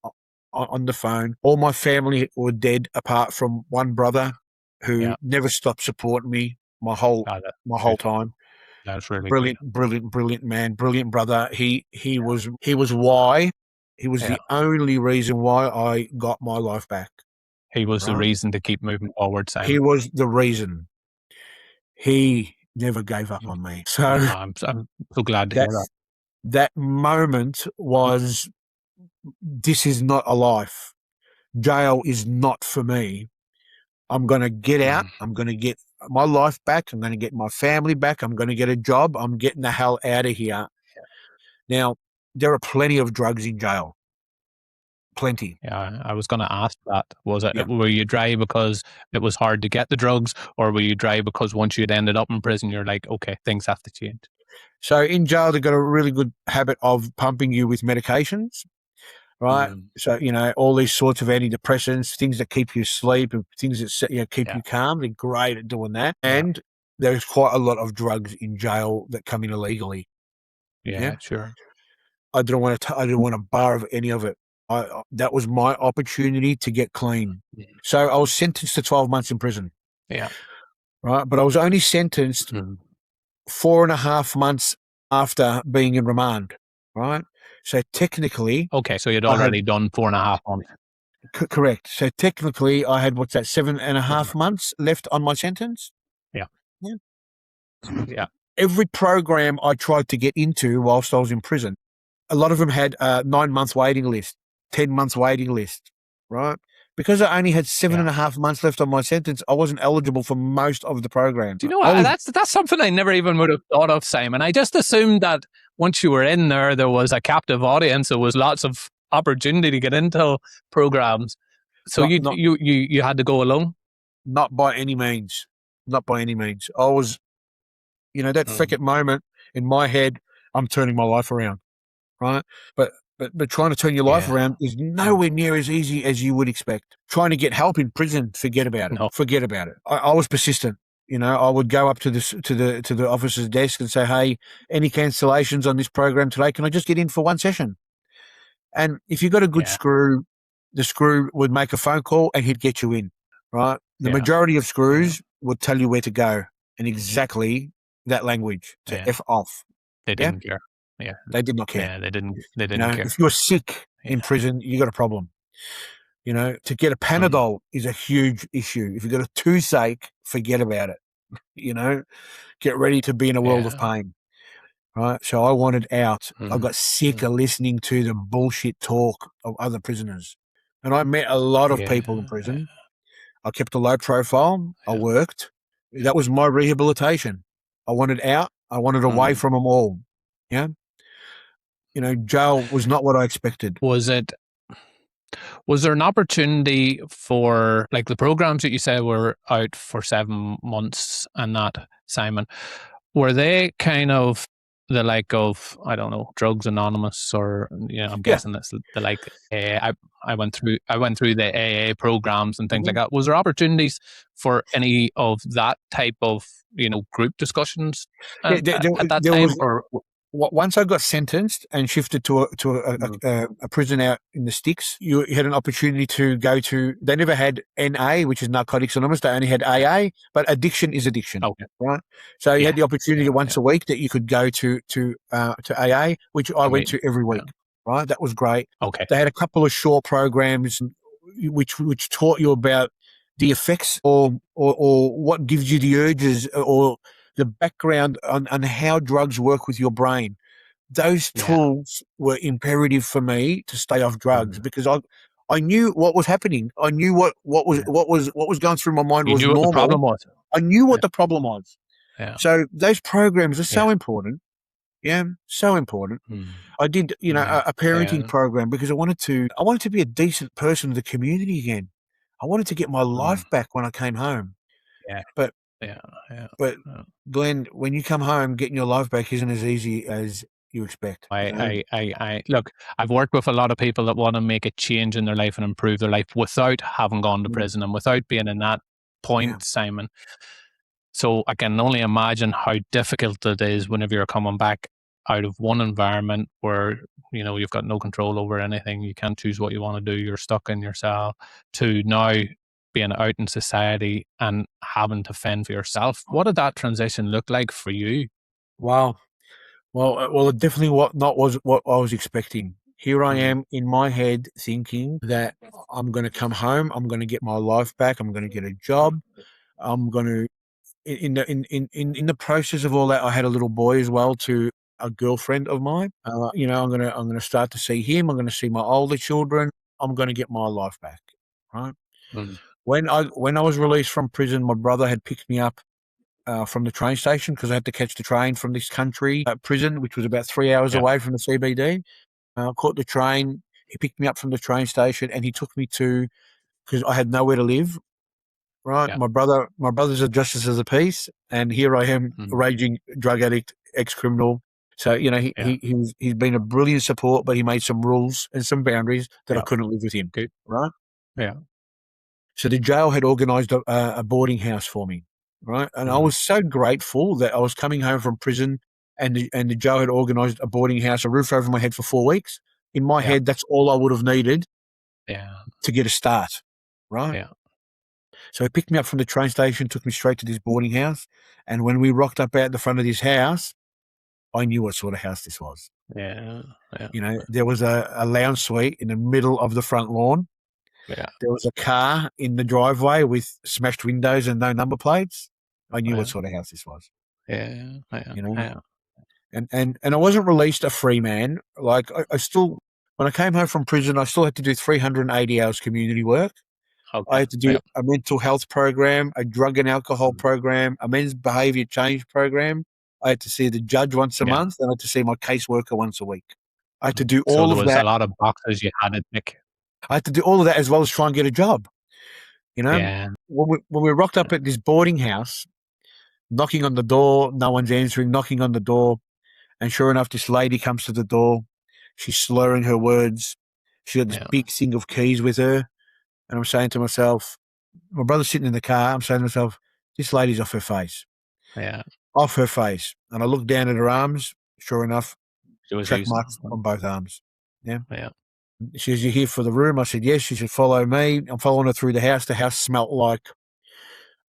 on the phone. All my family were dead, apart from one brother who never stopped supporting me my whole time. That's really brilliant man, brilliant brother. He was the only reason why I got my life back. He was the reason to keep moving forward, Simon. He was the reason. He never gave up on me. So I'm so glad to hear that. That moment was, this is not a life. Jail is not for me. I'm going to get out. I'm going to get my life back. I'm going to get my family back. I'm going to get a job. I'm getting the hell out of here. Now, there are plenty of drugs in jail. Plenty. Yeah, I was going to ask that. Was it, Yeah. were you dry because it was hard to get the drugs, or were you dry because once you'd ended up in prison, you're like, okay, things have to change? So in jail, they've got a really good habit of pumping you with medications, right? So, all these sorts of antidepressants, things that keep you asleep and things that keep you calm. They're great at doing that. And there's quite a lot of drugs in jail that come in illegally. Yeah, sure. I didn't want to bar of any of it. That was my opportunity to get clean. So I was sentenced to 12 months in prison. Yeah. Right. But I was only sentenced 4.5 months after being in remand. Right. So technically. Okay. So you'd already done 4.5 months. Correct. So technically I had, 7.5 months left on my sentence. Yeah. Yeah. Every program I tried to get into whilst I was in prison, a lot of them had a 9-month waiting list, 10 months waiting list, right? Because I only had 7.5 months left on my sentence, I wasn't eligible for most of the program. Do you know what? That's something I never even would have thought of, Simon. I just assumed that once you were in there was a captive audience. There was lots of opportunity to get into programs. So you had to go alone? Not by any means. Not by any means. I was, that Feck It moment in my head, I'm turning my life around, right? But trying to turn your life around is nowhere near as easy as you would expect. Trying to get help in prison, forget about it. No. Forget about it. I was persistent. I would go up to the officer's desk and say, "Hey, any cancellations on this program today? Can I just get in for one session?" And if you got a good screw, the screw would make a phone call and he'd get you in. Right? The majority of screws would tell you where to go and exactly that language to F off. They didn't care. Yeah. They did not care. Yeah, they didn't care. If you're sick in prison, you got a problem. To get a Panadol is a huge issue. If you've got a toothache, forget about it. Get ready to be in a world of pain. Right? So I wanted out. I got sick of listening to the bullshit talk of other prisoners. And I met a lot of people in prison. I kept a low profile. I worked. That was my rehabilitation. I wanted out. I wanted away from them all. Yeah. Jail was not what I expected. Was there an opportunity for, like, the programs that you said were out for 7 months and that, Simon, were they kind of the like of, I don't know, Drugs Anonymous, or I'm guessing that's the like. I went through the AA programs and things like that. Was there opportunities for any of that type of group discussions at that time? Once I got sentenced and shifted to a prison out in the sticks, you had an opportunity to go to. They never had NA, which is Narcotics Anonymous. They only had AA, but addiction is addiction, right? So you had the opportunity once a week that you could go to AA, which I went to every week. Right, that was great. Okay, they had a couple of short programs which taught you about the effects or what gives you the urges or the background on how drugs work with your brain. Those tools were imperative for me to stay off drugs because I knew what was happening. I knew what was going through my mind was normal. What the problem was. I knew what the problem was. Yeah. So those programs are so important. Yeah, so important. I did, a parenting program because I wanted to be a decent person in the community again. I wanted to get my life back when I came home. Yeah. But Glenn, when you come home, getting your life back isn't as easy as you expect. I look, I've worked with a lot of people that want to make a change in their life and improve their life without having gone to prison and without being in that point, Simon. So I can only imagine how difficult it is whenever you're coming back out of one environment where, you've got no control over anything. You can't choose what you want to do. You're stuck in your cell, to now being out in society and having to fend for yourself. What did that transition look like for you? Wow. Well, it definitely was what I was expecting. Here I am in my head thinking that I'm going to come home. I'm going to get my life back. I'm going to get a job. I'm going to, in the process of all that, I had a little boy as well, to a girlfriend of mine. I'm going to start to see him. I'm going to see my older children. I'm going to get my life back. Right. When I was released from prison, my brother had picked me up from the train station because I had to catch the train from this country prison, which was about 3 hours away from the CBD. I caught the train. He picked me up from the train station and he took me to, because I had nowhere to live. Right, Yeah. my brothers are justice of the peace, and here I am, raging drug addict, ex-criminal. So he's been a brilliant support, but he made some rules and some boundaries that I couldn't live with him. Good. Right. Yeah. So the jail had organised a boarding house for me. Right, and I was so grateful that I was coming home from prison, and the jail had organised a boarding house, a roof over my head for 4 weeks. In my head, that's all I would have needed. Yeah. To get a start. Right. Yeah. So he picked me up from the train station, took me straight to this boarding house. And when we rocked up out the front of this house, I knew what sort of house this was. Yeah. There was a lounge suite in the middle of the front lawn. Yeah. There was a car in the driveway with smashed windows and no number plates. I knew what sort of house this was. Yeah. And I wasn't released a free man. Like I still, when I came home from prison, I still had to do 380 hours community work. Okay. I had to do a mental health program, a drug and alcohol program, a men's behaviour change program. I had to see the judge once a month, and I had to see my caseworker once a week. I had to do all of that. So there was a lot of boxes you had to tick. I had to do all of that as well as try and get a job. When we rocked up at this boarding house, knocking on the door, no one's answering, knocking on the door, and sure enough, this lady comes to the door. She's slurring her words. She got this big thing of keys with her. And I'm saying to myself, my brother's sitting in the car. I'm saying to myself, this lady's off her face. Yeah. Off her face. And I look down at her arms. Sure enough, track marks on both arms. Yeah. Yeah. She says, "You here for the room?" I said, "Yes." She said, "Follow me." I'm following her through the house. The house smelt like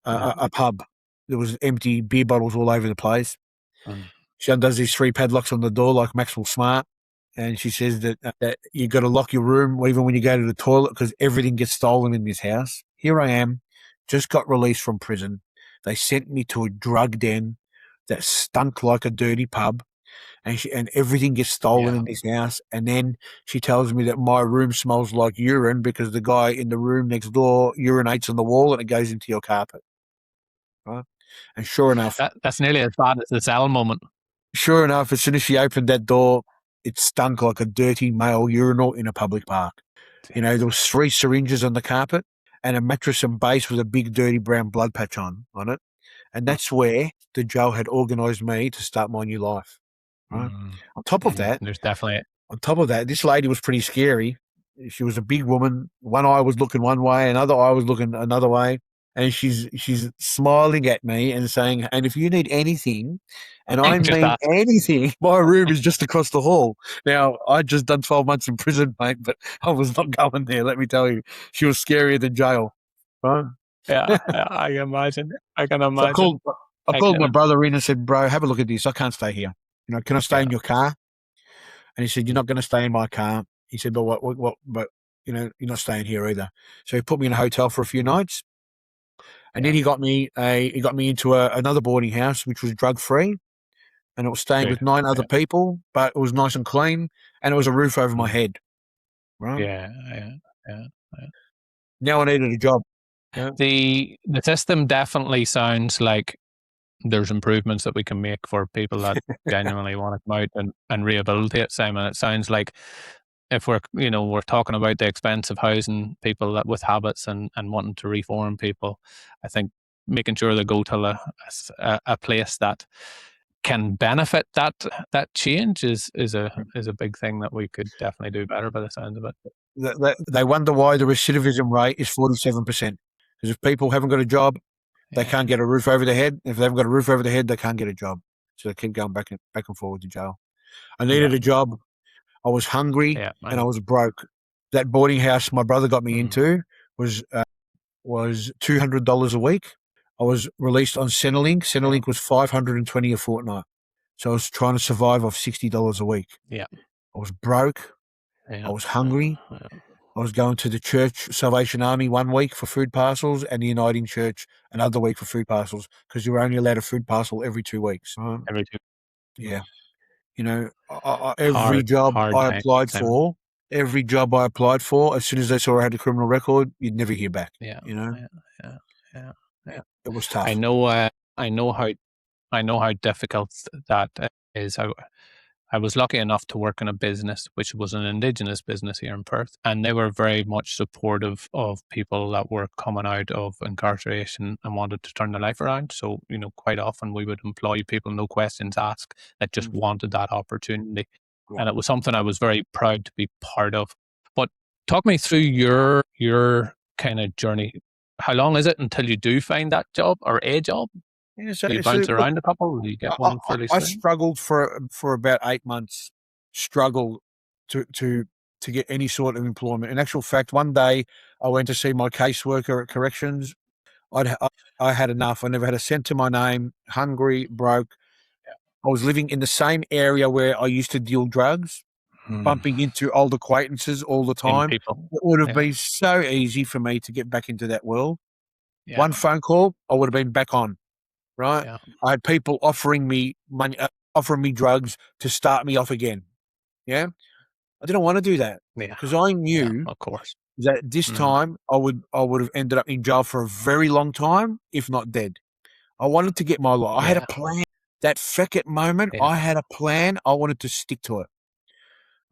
a pub. There was empty beer bottles all over the place. She undoes these 3 padlocks on the door like Maxwell Smart. And she says that you got to lock your room even when you go to the toilet because everything gets stolen in this house. Here I am, just got released from prison. They sent me to a drug den that stunk like a dirty pub, and everything gets stolen in this house. And then she tells me that my room smells like urine because the guy in the room next door urinates on the wall and it goes into your carpet. Right? And sure enough, that's nearly as bad as the cell moment. Sure enough, as soon as she opened that door, it stunk like a dirty male urinal in a public park. There was 3 syringes on the carpet and a mattress and base with a big dirty brown blood patch on it. And that's where the jail had organised me to start my new life. Right? On top of that, this lady was pretty scary. She was a big woman. One eye was looking one way, another eye was looking another way. And she's smiling at me and saying, "And if you need anything," and I mean anything, my room is just across the hall. Now, I'd just done 12 months in prison, mate, but I was not going there, let me tell you. She was scarier than jail. Right? Yeah, I can imagine. So I called my brother in and said, "Bro, have a look at this. I can't stay here. Can I stay in your car?" And he said, "You're not going to stay in my car." He said, "But what, but, you're not staying here either." So he put me in a hotel for a few nights. And then he got me into another boarding house, which was drug free, and it was staying with 9 other people, but it was nice and clean, and it was a roof over my head. Right? Yeah. Now I needed a job. Yeah. The system definitely sounds like there's improvements that we can make for people that genuinely want to come out and rehabilitate, Simon. It sounds like if we're talking about the expense of housing people that with habits and wanting to reform people, I think making sure they go to a place that can benefit that change is a big thing that we could definitely do better by the sounds of it. They wonder why the recidivism rate is 47%. Because if people haven't got a job, they can't get a roof over their head. If they haven't got a roof over their head, they can't get a job. So they keep going back and forward to jail. I needed a job. I was hungry and I was broke. That boarding house my brother got me into was $200 a week. I was released on Centrelink. Centrelink was $520 a fortnight. So I was trying to survive off $60 a week. Yeah. I was broke. I was hungry. I was going to the church Salvation Army one week for food parcels and the Uniting Church another week for food parcels because you were only allowed a food parcel every 2 weeks. Every 2. Yeah. Every job I applied for, as soon as they saw I had a criminal record, you'd never hear back. Yeah. It was tough. I know I know how difficult that is. I was lucky enough to work in a business which was an Indigenous business here in Perth, and they were very much supportive of people that were coming out of incarceration and wanted to turn their life around. So, quite often we would employ people, no questions asked, that just wanted that opportunity. Yeah. And it was something I was very proud to be part of. But talk me through your kind of journey. How long is it until you do find that job or a job? Yeah, Do you so bounce look, around a couple? Do you get one fairly I soon? struggled for about 8 months. Struggled to get any sort of employment. In actual fact, one day I went to see my caseworker at corrections. I had enough. I never had a cent to my name. Hungry, broke. I was living in the same area where I used to deal drugs, bumping into old acquaintances all the In time. people. It would have Yeah. been so easy for me to get back into that world. Yeah. One phone call, I would have been back on. Right? Yeah. I had people offering me money, offering me drugs to start me off again. Yeah, I didn't want to do that Yeah. because I Yeah. knew Of course. that this time I would have ended up in jail for a very long time, if not dead. I wanted to get my life. I had a Yeah. plan. That Feck It moment, Yeah. I had a plan. I wanted to stick to it.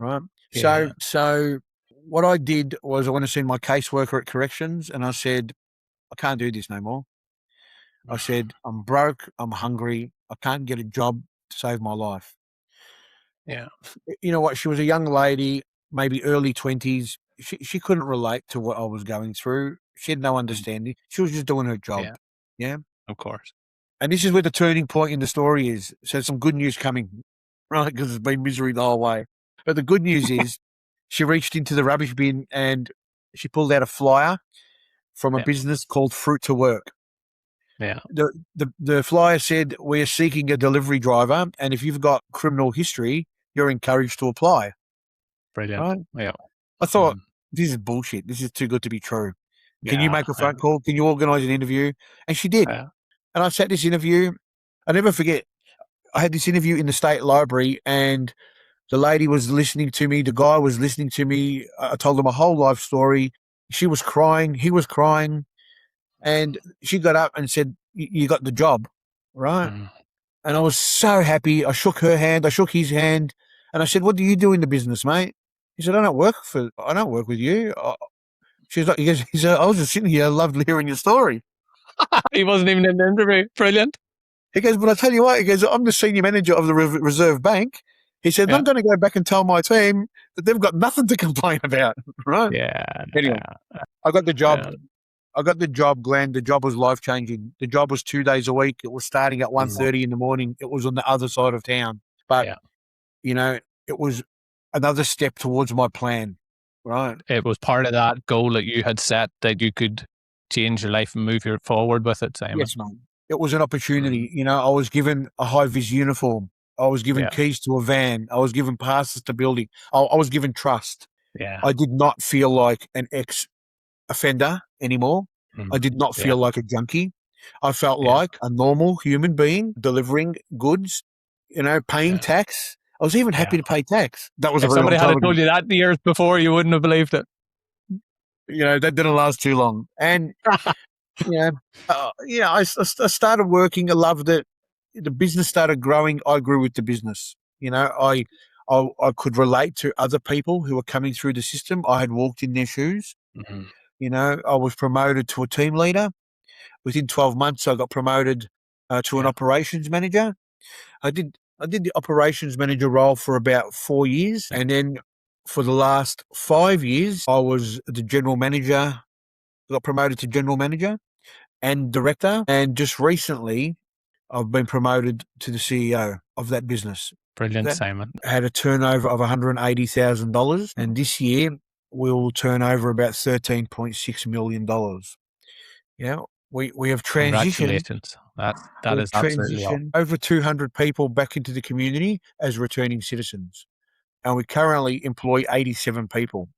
Right. Yeah. So what I did was I went to see my caseworker at corrections, and I said, I can't do this no more. I said, I'm broke. I'm hungry. I can't get a job to save my life. Yeah. You know what? She was a young lady, maybe early 20s. She couldn't relate to what I was going through. She had no understanding. She was just doing her job. Yeah. Yeah. Of course. And this is where the turning point in the story is. So some good news coming, right? Because it's been misery the whole way. But the good news is she reached into the rubbish bin and she pulled out a flyer from a Yeah. business called Fruit to Work. Yeah. The flyer said, we're seeking a delivery driver, and if you've got criminal history, you're encouraged to apply. Brilliant. Right? Yeah. I thought, this is bullshit. This is too good to be true. Can you Yeah. make a phone call? Can you organise an interview? And she did. Yeah. And I sat this interview. I never forget. I had this interview in the state library, and the lady was listening to me. The guy was listening to me. I told him a whole life story. She was crying. He was crying. And she got up and said, you got the job, right? And I was so happy. I shook her hand. I shook his hand. And I said, what do you do in the business, mate? He said, I don't work with you. She's like, he said, I was just sitting here. I loved hearing your story. He wasn't even in the interview. Brilliant. He goes, but I tell you what, he goes, I'm the senior manager of the Reserve Bank. He said, Yeah. I'm going to go back and tell my team that they've got nothing to complain about, right? Yeah. Anyway, I got the job. Yeah. I got the job, Glenn. The job was life-changing. The job was 2 days a week. It was starting at 1:30 in the morning. It was on the other side of town. But, it was another step towards my plan, right? It was part of that goal that you had set that you could change your life and move forward with it, Simon. Yes, mate. It was an opportunity. I was given a high-vis uniform. I was given keys to a van. I was given passes to building. I was given trust. Yeah. I did not feel like an ex-offender anymore. I did not feel like a junkie. I felt like a normal human being delivering goods, paying tax. I was even happy to pay tax. That was If a very long somebody time had ago. told you that years before, you wouldn't have believed it. That didn't last too long. And, I started working. I loved it. The business started growing. I grew with the business. I could relate to other people who were coming through the system. I had walked in their shoes. I was promoted to a team leader. Within 12 months, I got promoted to an operations manager. I did the operations manager role for about 4 years. And then for the last 5 years, I was the general manager. I got promoted to general manager and director. And just recently, I've been promoted to the CEO of that business. Brilliant, That Simon. had a turnover of $180,000. And this year, we'll turn over about $13.6 million. We have transitioned. Congratulations. That is absolutely awesome. Over 200 people back into the community as returning citizens. And we currently employ 87 people.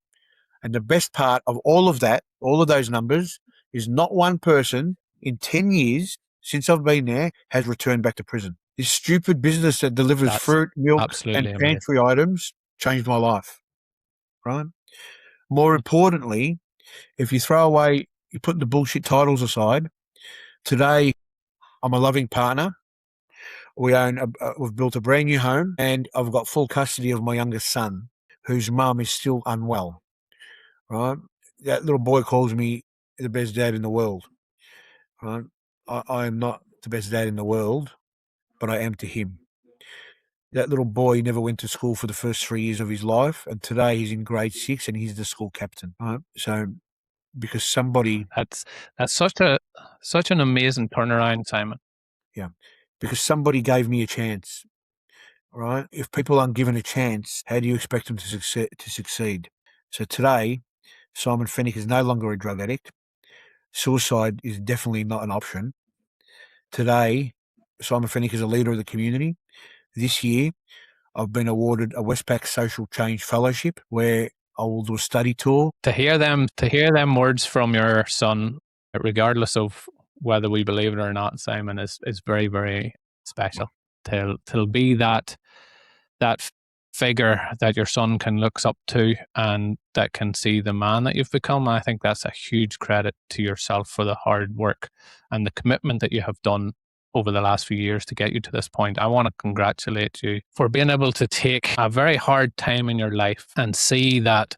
And the best part of all of that, all of those numbers, is not one person in 10 years since I've been there has returned back to prison. This stupid business that delivers fruit, milk, and pantry items changed my life, right? More importantly, if you throw away, you put the bullshit titles aside, today I'm a loving partner. We've built a brand new home, and I've got full custody of my youngest son, whose mum is still unwell. Right, that little boy calls me the best dad in the world. Right, I am not the best dad in the world, but I am to him. That little boy never went to school for the first 3 years of his life, and today he's in grade 6 and he's the school captain. Right, so because somebody, That's such an amazing turnaround, Simon. yeah, because somebody gave me a chance. Right, if people aren't given a chance, how do you expect them to succeed? So today, Simon Fenech is no longer a drug addict. Suicide is definitely not an option. Today, Simon Fenech is a leader of the community. This year, I've been awarded a Westpac Social Change Fellowship where I will do a study tour. To hear them words from your son, regardless of whether we believe it or not, Simon, is very, very special. To be that figure that your son can look up to and that can see the man that you've become. I think that's a huge credit to yourself for the hard work and the commitment that you have done over the last few years to get you to this point. I want to congratulate you for being able to take a very hard time in your life and see that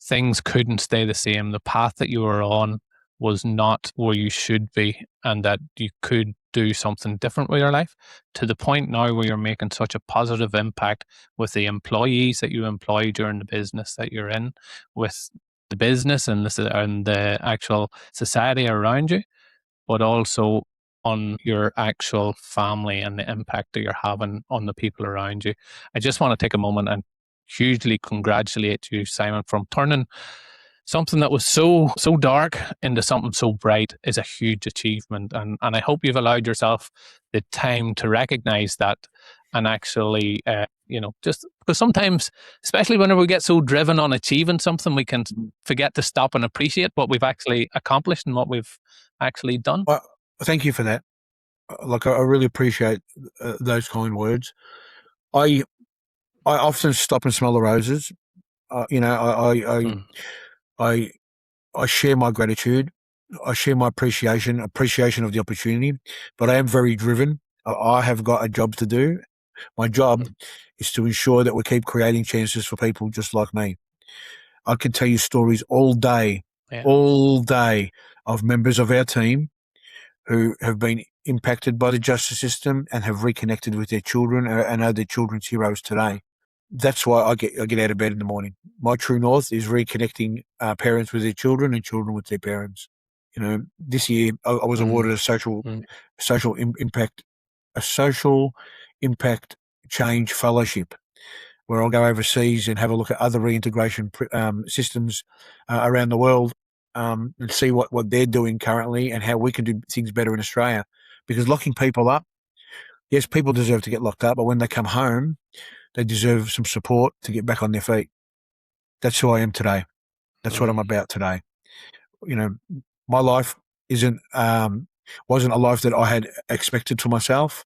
things couldn't stay the same. The path that you were on was not where you should be, and that you could do something different with your life, to the point now where you're making such a positive impact with the employees that you employ during the business that you're in, with the business and the actual society around you, but also on your actual family and the impact that you're having on the people around you. I just want to take a moment and hugely congratulate you, Simon, from turning something that was so dark into something so bright. Is a huge achievement, and I hope you've allowed yourself the time to recognize that, and actually just because sometimes, especially whenever we get so driven on achieving something, we can forget to stop and appreciate what we've actually accomplished and what we've actually done. Well, thank you for that. Like, I really appreciate those kind words. I often stop and smell the roses. I share my gratitude. I share my appreciation of the opportunity, but I am very driven. I have got a job to do. My job is to ensure that we keep creating chances for people just like me. I can tell you stories all day of members of our team who have been impacted by the justice system and have reconnected with their children and are their children's heroes today. That's why I get out of bed in the morning. My true north is reconnecting parents with their children and children with their parents. This year I was awarded a social impact change fellowship, where I'll go overseas and have a look at other reintegration systems around the world and see what they're doing currently and how we can do things better in Australia. Because locking people up, yes, people deserve to get locked up, but when they come home, they deserve some support to get back on their feet. That's who I am today. That's what I'm about today. My life wasn't a life that I had expected for myself,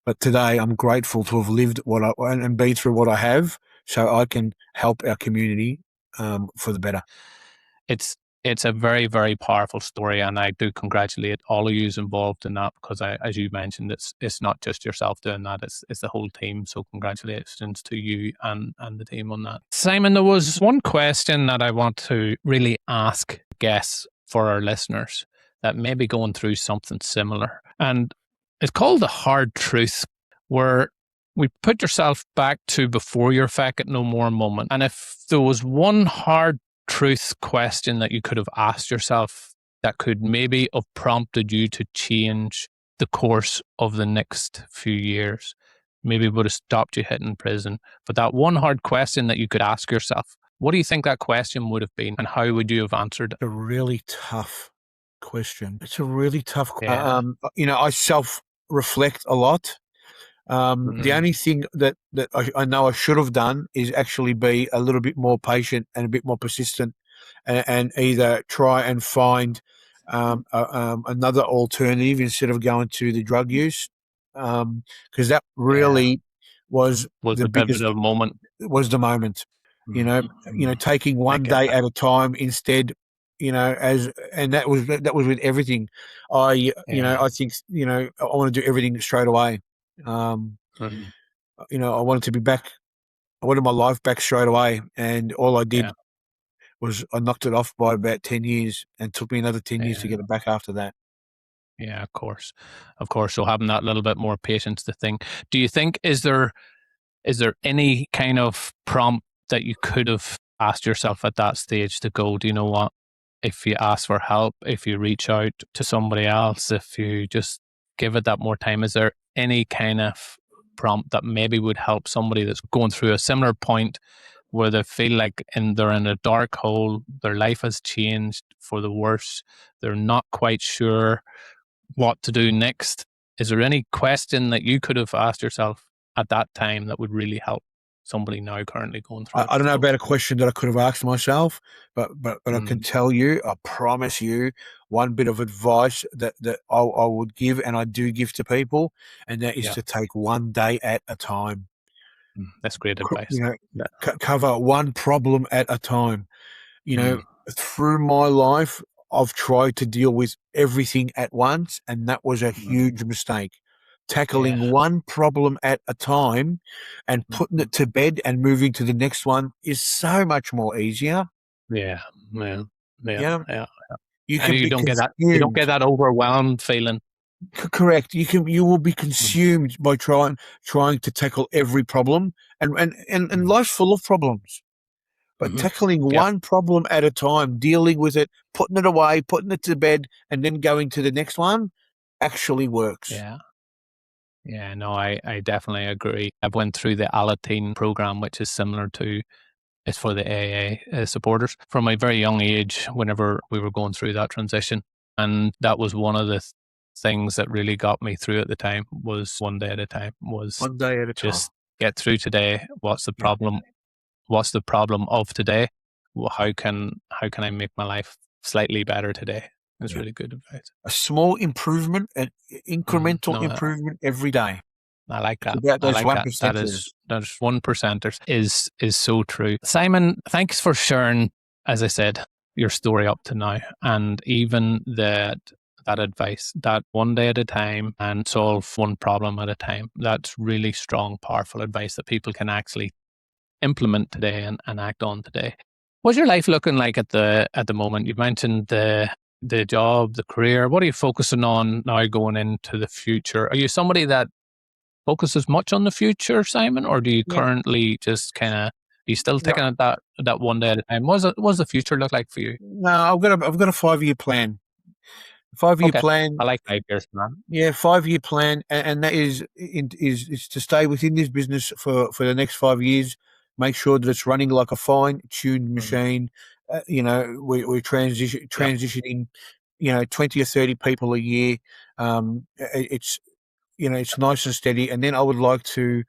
but today I'm grateful to have lived and been through what I have, so I can help our community for the better. It's a very, very powerful story, and I do congratulate all of you involved in that, because as you mentioned, it's not just yourself doing that, it's the whole team. So congratulations to you and the team on that. Simon, there was one question that I want to really ask guests for our listeners that may be going through something similar, and it's called the hard truth, where we put yourself back to before your Feck It No More moment, and if there was one hard truth question that you could have asked yourself that could maybe have prompted you to change the course of the next few years, maybe would have stopped you hitting prison, but that one hard question that you could ask yourself, what do you think that question would have been, and how would you have answered it? A really tough question. It's a really tough. Yeah. I self-reflect a lot. The only thing that I know I should have done is actually be a little bit more patient and a bit more persistent, and either try and find another alternative instead of going to the drug use, because that really was the biggest pivotal moment. was the moment. Taking one day at a time instead and that was with everything. I think, I want to do everything straight away. Mhm. I wanted to be back. I wanted my life back straight away, and all I Yeah. did was I knocked it off by about 10 years, and took me another 10 years to Yeah. get it back after that. Yeah, of course. Of course. So having that little bit more patience to think. Do you think is there any kind of prompt that you could have asked yourself at that stage to go, do you know what? If you ask for help, if you reach out to somebody else, if you just give it that more time, is there any kind of prompt that maybe would help somebody that's going through a similar point where they feel like they're in a dark hole, their life has changed for the worse, they're not quite sure what to do next? Is there any question that you could have asked yourself at that time that would really help somebody now currently going through it? I don't know about a question that I could have asked myself, but I can Mm, tell you, I promise you, one bit of advice that I would give, and I do give to people, and that is yeah, to take one day at a time. that's great Co- advice. You know, Yeah. cover one problem at a time. You know, Mm, through my life, I've tried to deal with everything at once, and that was a mm, huge mistake. yeah, Tackling one problem at a time and putting mhm, it to bed and moving to the next one is so much more easier. yeah, yeah, yeah, Yeah, yeah. you And can you be don't get that. You don't consumed. get that overwhelmed feeling. Correct. You will be Mm, consumed by trying to tackle every problem, and mm, life's full of problems. But mhm. tackling Yeah, one problem at a time, dealing with it, putting it away, putting it to bed, and then going to the next one actually works. yeah. Yeah, no, I definitely agree. I've went through the Alateen program, which is similar to it's for the AA supporters from a very young age. Whenever we were going through that transition, and that was one of the things that really got me through at the time was one day at a time. Was One day at a time. just get through today. What's the Yeah. problem? What's the problem of today? How can I make my life slightly better today? It's Yeah. really good advice. A small improvement and incremental No, improvement every day. I like It's that. about I those like one that. percenters. That is 1%ers is so true. Simon, thanks for sharing, as I said, your story up to now, and even that advice, that one day at a time and solve one problem at a time. That's really strong, powerful advice that people can actually implement today and act on today. What's your life looking like at the moment? You mentioned the job, the career. What are you focusing on now going into the future? Are you somebody that focuses much on the future, Simon, or do you Yeah. currently just kind of you still No, taking it that one day at a time? What's the future look like for you? no, I've got a 5 year plan. 5 year Okay, plan. I like 5 years, man. Yeah, 5 year plan, and that is to stay within this business for the next 5 years. Make sure that it's running like a fine tuned Mm, machine. We're yep, transitioning, 20 or 30 people a year. It's it's nice and steady, and then I would like to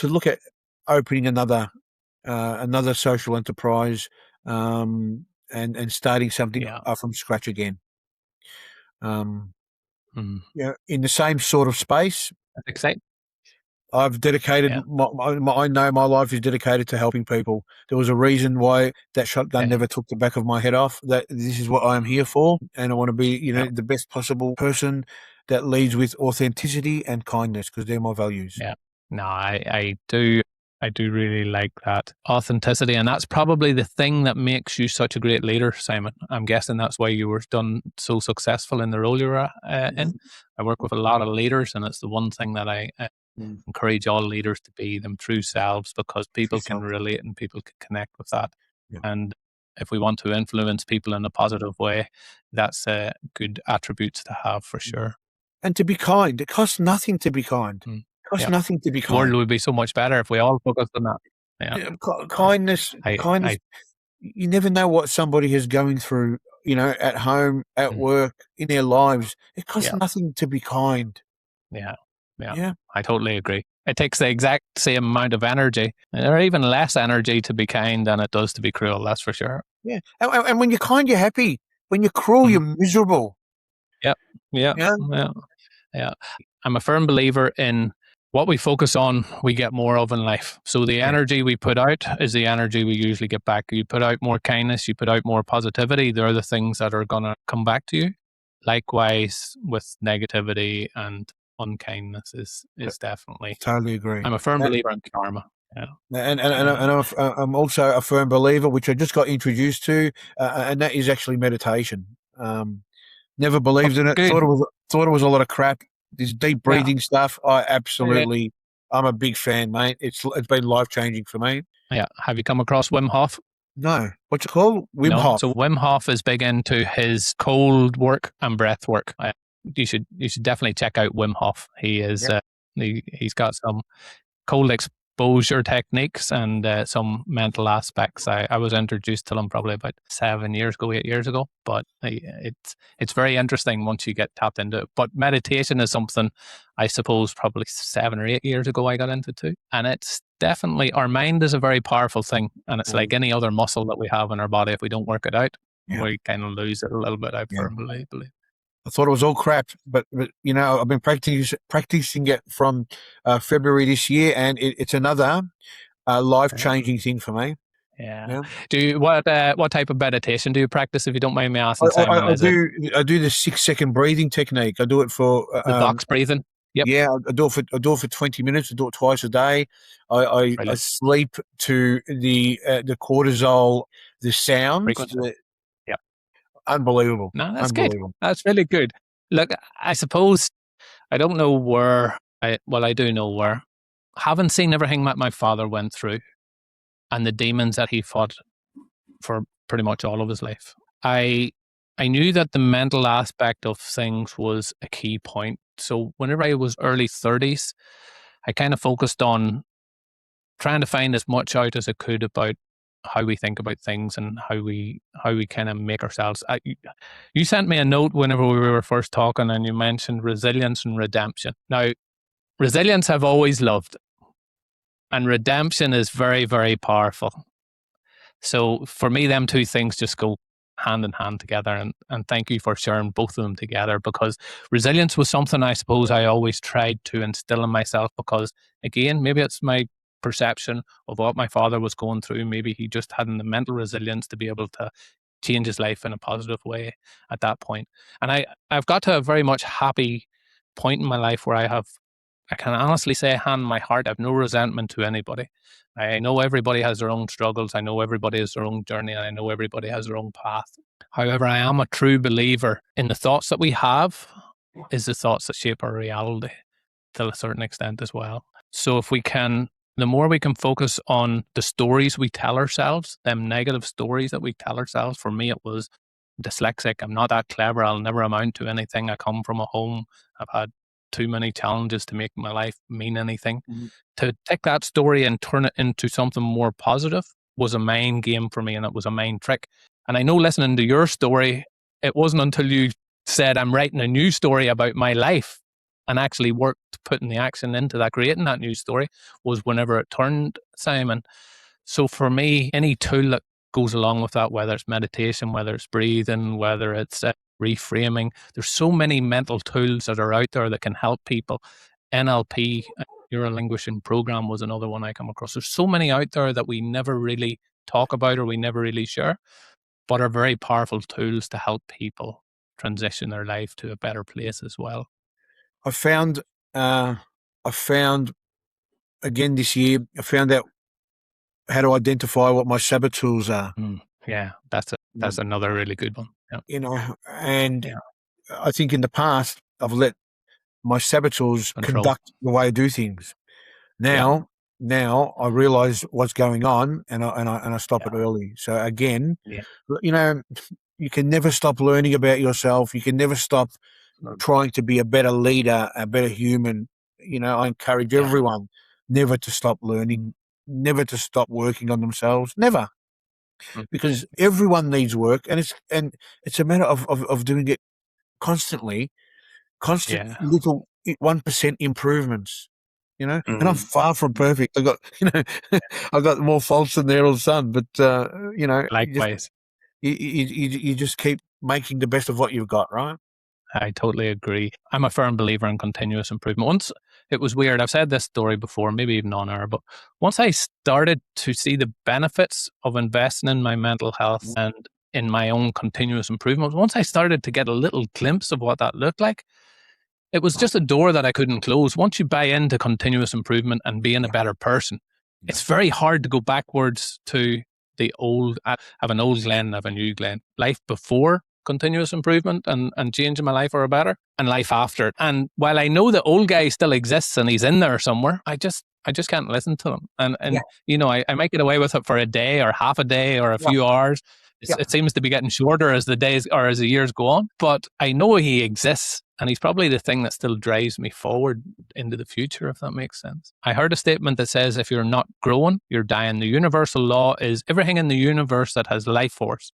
look at opening another social enterprise, and starting something yeah, from scratch again. Um, mm, in the same sort of space. that's exciting. I've dedicated Yeah, I know my life is dedicated to helping people. There was a reason why that shotgun yeah, never took the back of my head off. That this is what I am here for, and I want to be, yeah, the best possible person that leads with authenticity and kindness, because they're my values. yeah. No, I do really like that authenticity, and that's probably the thing that makes you such a great leader, Simon. I'm guessing that's why you were done so successful in the role you're in. I work with a lot of leaders, and it's the one thing that I Mm. encourage all leaders to be them true selves because people can Yourself. relate and people can connect with that. Yeah. And if we want to influence people in a positive way, that's a good attributes to have for Mhm. sure. And to be kind. It costs nothing to be kind. Mm. It costs Yeah, nothing to be the world kind. would be so much better if we all focused on that. Yeah, Yeah, yeah. kindness, I kindness. You never know what somebody is going through, at home, at mm, work, in their lives. It costs yeah, nothing to be kind. yeah, yeah. Yeah. I totally agree. It takes the exact same amount of energy, or even less energy, to be kind than it does to be cruel. That's for sure. Yeah. And when you're kind, you're happy. When you're cruel, Mhm. you're miserable. Yep. Yeah. Yeah. Yeah. Yeah. I'm a firm believer in what we focus on, we get more of in life. So the energy we put out is the energy we usually get back. You put out more kindness, you put out more positivity, they're the things that are going to come back to you. Likewise, with negativity and unkindness is definitely. Totally agree. I'm a firm believer in karma. Yeah. I'm also a firm believer, which I just got introduced to, and that is actually meditation. Never believed in it. Good. Thought it was a lot of crap. This deep breathing Yeah. stuff, I'm a big fan, mate. It's been life changing for me. Yeah. Have you come across Wim Hof? No, what's it called? Wim Hof. So Wim Hof is big into his cold work and breath work. You should definitely check out Wim Hof. He is he's got some cold exposure techniques and some mental aspects. I was introduced to them probably about 8 years ago, but it's very interesting once you get tapped into it. But meditation is something I suppose probably 7 or 8 years ago I got into too. And it's definitely, our mind is a very powerful thing, and it's like any other muscle that we have in our body. If we don't work it out, we kind of lose it a little bit. I firmly believe. I thought it was all crap, but I've been practicing it from February this year, and it's another life-changing thing for me. Yeah. Do you, what type of meditation do you practice, if you don't mind me asking, Simon? I do the 6-second breathing technique. I do it for the box breathing. Yep. Yeah, I do it for 20 minutes. I do it twice a day. I sleep to the cortisol, the sounds. Unbelievable. No, that's good. That's really good. Look, I suppose I don't know where. I do know where. Having seen everything that my father went through, and the demons that he fought for pretty much all of his life, I knew that the mental aspect of things was a key point. So whenever I was early 30s, I kind of focused on trying to find as much out as I could about how we think about things and how we kind of make ourselves. You sent me a note whenever we were first talking, and you mentioned resilience and redemption. Now, resilience I've always loved, and redemption is very, very powerful. So for me, them two things just go hand in hand together. And thank you for sharing both of them together, because resilience was something I suppose I always tried to instill in myself, because again, maybe it's my perception of what my father was going through. Maybe he just hadn't the mental resilience to be able to change his life in a positive way at that point. And I've got to a very much happy point in my life where I can honestly say, hand on my heart, I have no resentment to anybody. I know everybody has their own struggles. I know everybody has their own journey, and I know everybody has their own path. However, I am a true believer in the thoughts that we have is the thoughts that shape our reality to a certain extent as well. So if we can, the more we can focus on the stories we tell ourselves, them negative stories that we tell ourselves. For me, it was dyslexic. I'm not that clever. I'll never amount to anything. I come from a home. I've had too many challenges to make my life mean anything. Mm-hmm. To take that story and turn it into something more positive was a mind game for me, and it was a mind trick. And I know, listening to your story, it wasn't until you said, I'm writing a new story about my life, and actually worked putting the action into that, creating that new story, was whenever it turned, Simon. So for me, any tool that goes along with that, whether it's meditation, whether it's breathing, whether it's reframing, there's so many mental tools that are out there that can help people. NLP, neuro-linguistic program, was another one I come across. There's so many out there that we never really talk about or we never really share, but are very powerful tools to help people transition their life to a better place as well. I found again this year, I found out how to identify what my saboteurs are. Yeah, that's another really good one. Yeah. I think in the past I've let my saboteurs conduct the way I do things. Now I realize what's going on, and I stop it early. So again, you can never stop learning about yourself. You can never stop trying to be a better leader, a better human. I encourage everyone never to stop learning, never to stop working on themselves, never, because everyone needs work, and it's a matter of doing it constantly, little 1% improvements. And I'm far from perfect. I've got more faults than the old son, but likewise, you just keep making the best of what you've got, right? I totally agree. I'm a firm believer in continuous improvement. it was weird. I've said this story before, maybe even on air, but once I started to see the benefits of investing in my mental health and in my own continuous improvement, once I started to get a little glimpse of what that looked like, it was just a door that I couldn't close. Once you buy into continuous improvement and being a better person, it's very hard to go backwards to the old. I have an old Glenn, I have a new Glenn. Life before continuous improvement and changing my life for a better, and life after it. And while I know the old guy still exists and he's in there somewhere, I just can't listen to him. And you know, I might get away with it for a day or half a day or a few hours. It seems to be getting shorter as the days or as the years go on, but I know he exists, and he's probably the thing that still drives me forward into the future, if that makes sense. I heard a statement that says, if you're not growing, you're dying. The universal law is everything in the universe that has life force,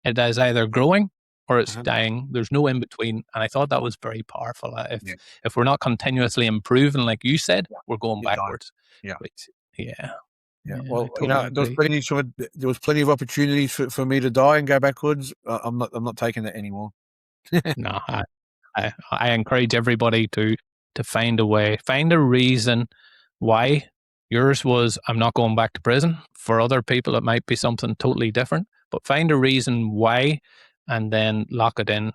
it is either growing or it's dying. There's no in between. And I thought that was very powerful. If we're not continuously improving, like you said, we're going backwards. Well, totally there was plenty of opportunities for me to die and go backwards. I'm not taking that anymore. No, I encourage everybody to find a way, find a reason why. Yours was, I'm not going back to prison. For other people, it might be something totally different, but find a reason why, and then lock it in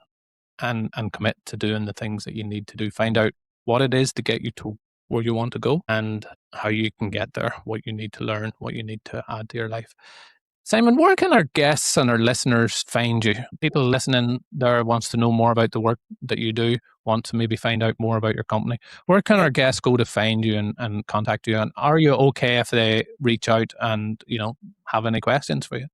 and commit to doing the things that you need to do. Find out what it is to get you to where you want to go and how you can get there, what you need to learn, what you need to add to your life. Simon, where can our guests and our listeners find you? People listening there wants to know more about the work that you do, want to maybe find out more about your company. Where can our guests go to find you and contact you? And are you okay if they reach out and, you know, have any questions for you?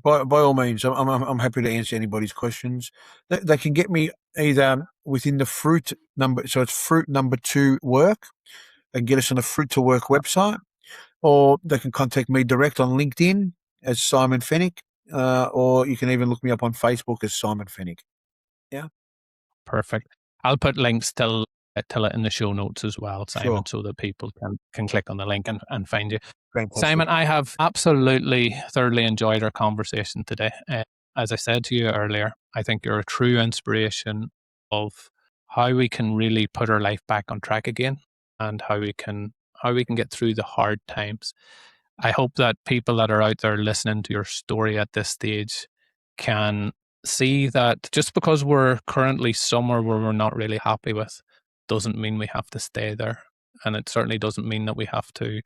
By all means, I'm happy to answer anybody's questions. They can get me either within the Fruit number, so it's Fruit number 2 work. They can get us on the Fruit to Work website, or they can contact me direct on LinkedIn as Simon Fenech, or you can even look me up on Facebook as Simon Fenech. Yeah. Perfect. I'll put links till it in the show notes as well, Simon, so that people can click on the link and find you. Fantastic. Simon, I have absolutely thoroughly enjoyed our conversation today. As I said to you earlier, I think you're a true inspiration of how we can really put our life back on track again, and how we can get through the hard times. I hope that people that are out there listening to your story at this stage can see that just because we're currently somewhere where we're not really happy with doesn't mean we have to stay there. And it certainly doesn't mean that we have to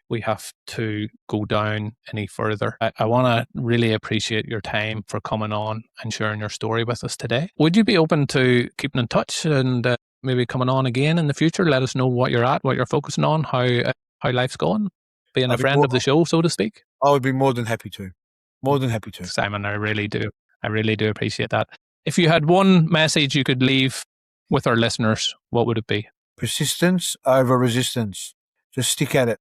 go down any further. I want to really appreciate your time for coming on and sharing your story with us today. Would you be open to keeping in touch and maybe coming on again in the future? Let us know what you're at, what you're focusing on, how life's going, being a friend of the show, so to speak. I would be more than happy to. Simon, I really do appreciate that. If you had one message you could leave with our listeners, what would it be? Persistence over resistance. Just stick at it.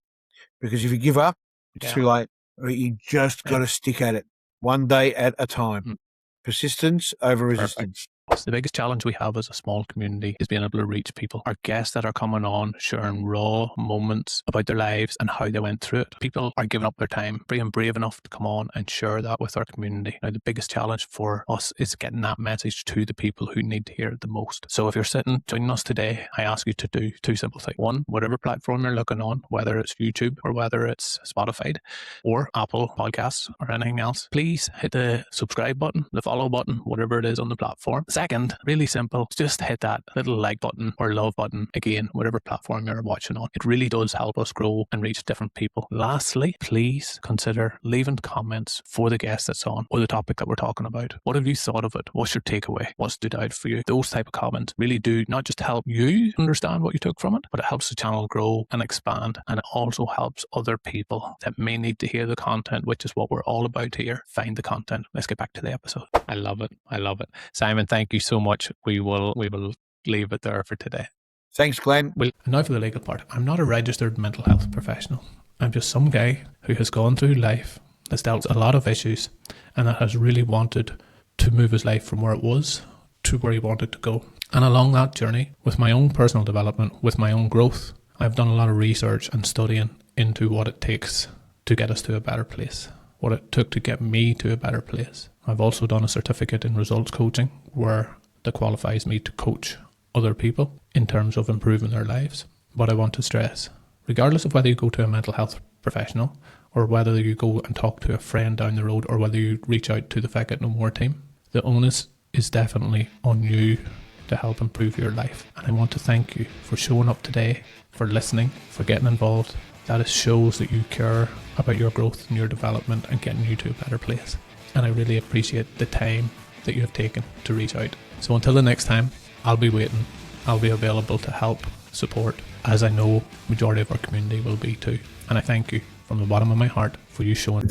Because if you give up, it's too late. You just got to stick at it. One day at a time. Persistence over resistance. The biggest challenge we have as a small community is being able to reach people. Our guests that are coming on, sharing raw moments about their lives and how they went through it. People are giving up their time, being brave enough to come on and share that with our community. Now, the biggest challenge for us is getting that message to the people who need to hear it the most. So if you're joining us today, I ask you to do 2 simple things. One, whatever platform you're looking on, whether it's YouTube or whether it's Spotify or Apple Podcasts or anything else, please hit the subscribe button, the follow button, whatever it is on the platform. Second, really simple, just hit that little like button or love button, again, whatever platform you're watching on. It really does help us grow and reach different people. Lastly, please consider leaving comments for the guest that's on or the topic that we're talking about. What have you thought of it? What's your takeaway? What stood out for you? Those type of comments really do not just help you understand what you took from it, but it helps the channel grow and expand, and it also helps other people that may need to hear the content, which is what we're all about here. Find the content. Let's get back to the episode. I love it. Simon, thank you so much. We will leave it there for today. Thanks, Glenn. Well, now for the legal part. I'm not a registered mental health professional. I'm just some guy who has gone through life, has dealt with a lot of issues, and that has really wanted to move his life from where it was to where he wanted to go. And along that journey, with my own personal development, with my own growth, I've done a lot of research and studying into what it takes to get us to a better place, what it took to get me to a better place. I've also done a certificate in results coaching that qualifies me to coach other people in terms of improving their lives, what I want to stress. Regardless of whether you go to a mental health professional or whether you go and talk to a friend down the road or whether you reach out to the Feck It No More team, the onus is definitely on you to help improve your life. And I want to thank you for showing up today, for listening, for getting involved. That shows that you care about your growth and your development and getting you to a better place. And I really appreciate the time that you have taken to reach out. So until the next time, I'll be waiting. I'll be available to help, support, as I know majority of our community will be too. And I thank you from the bottom of my heart for you showing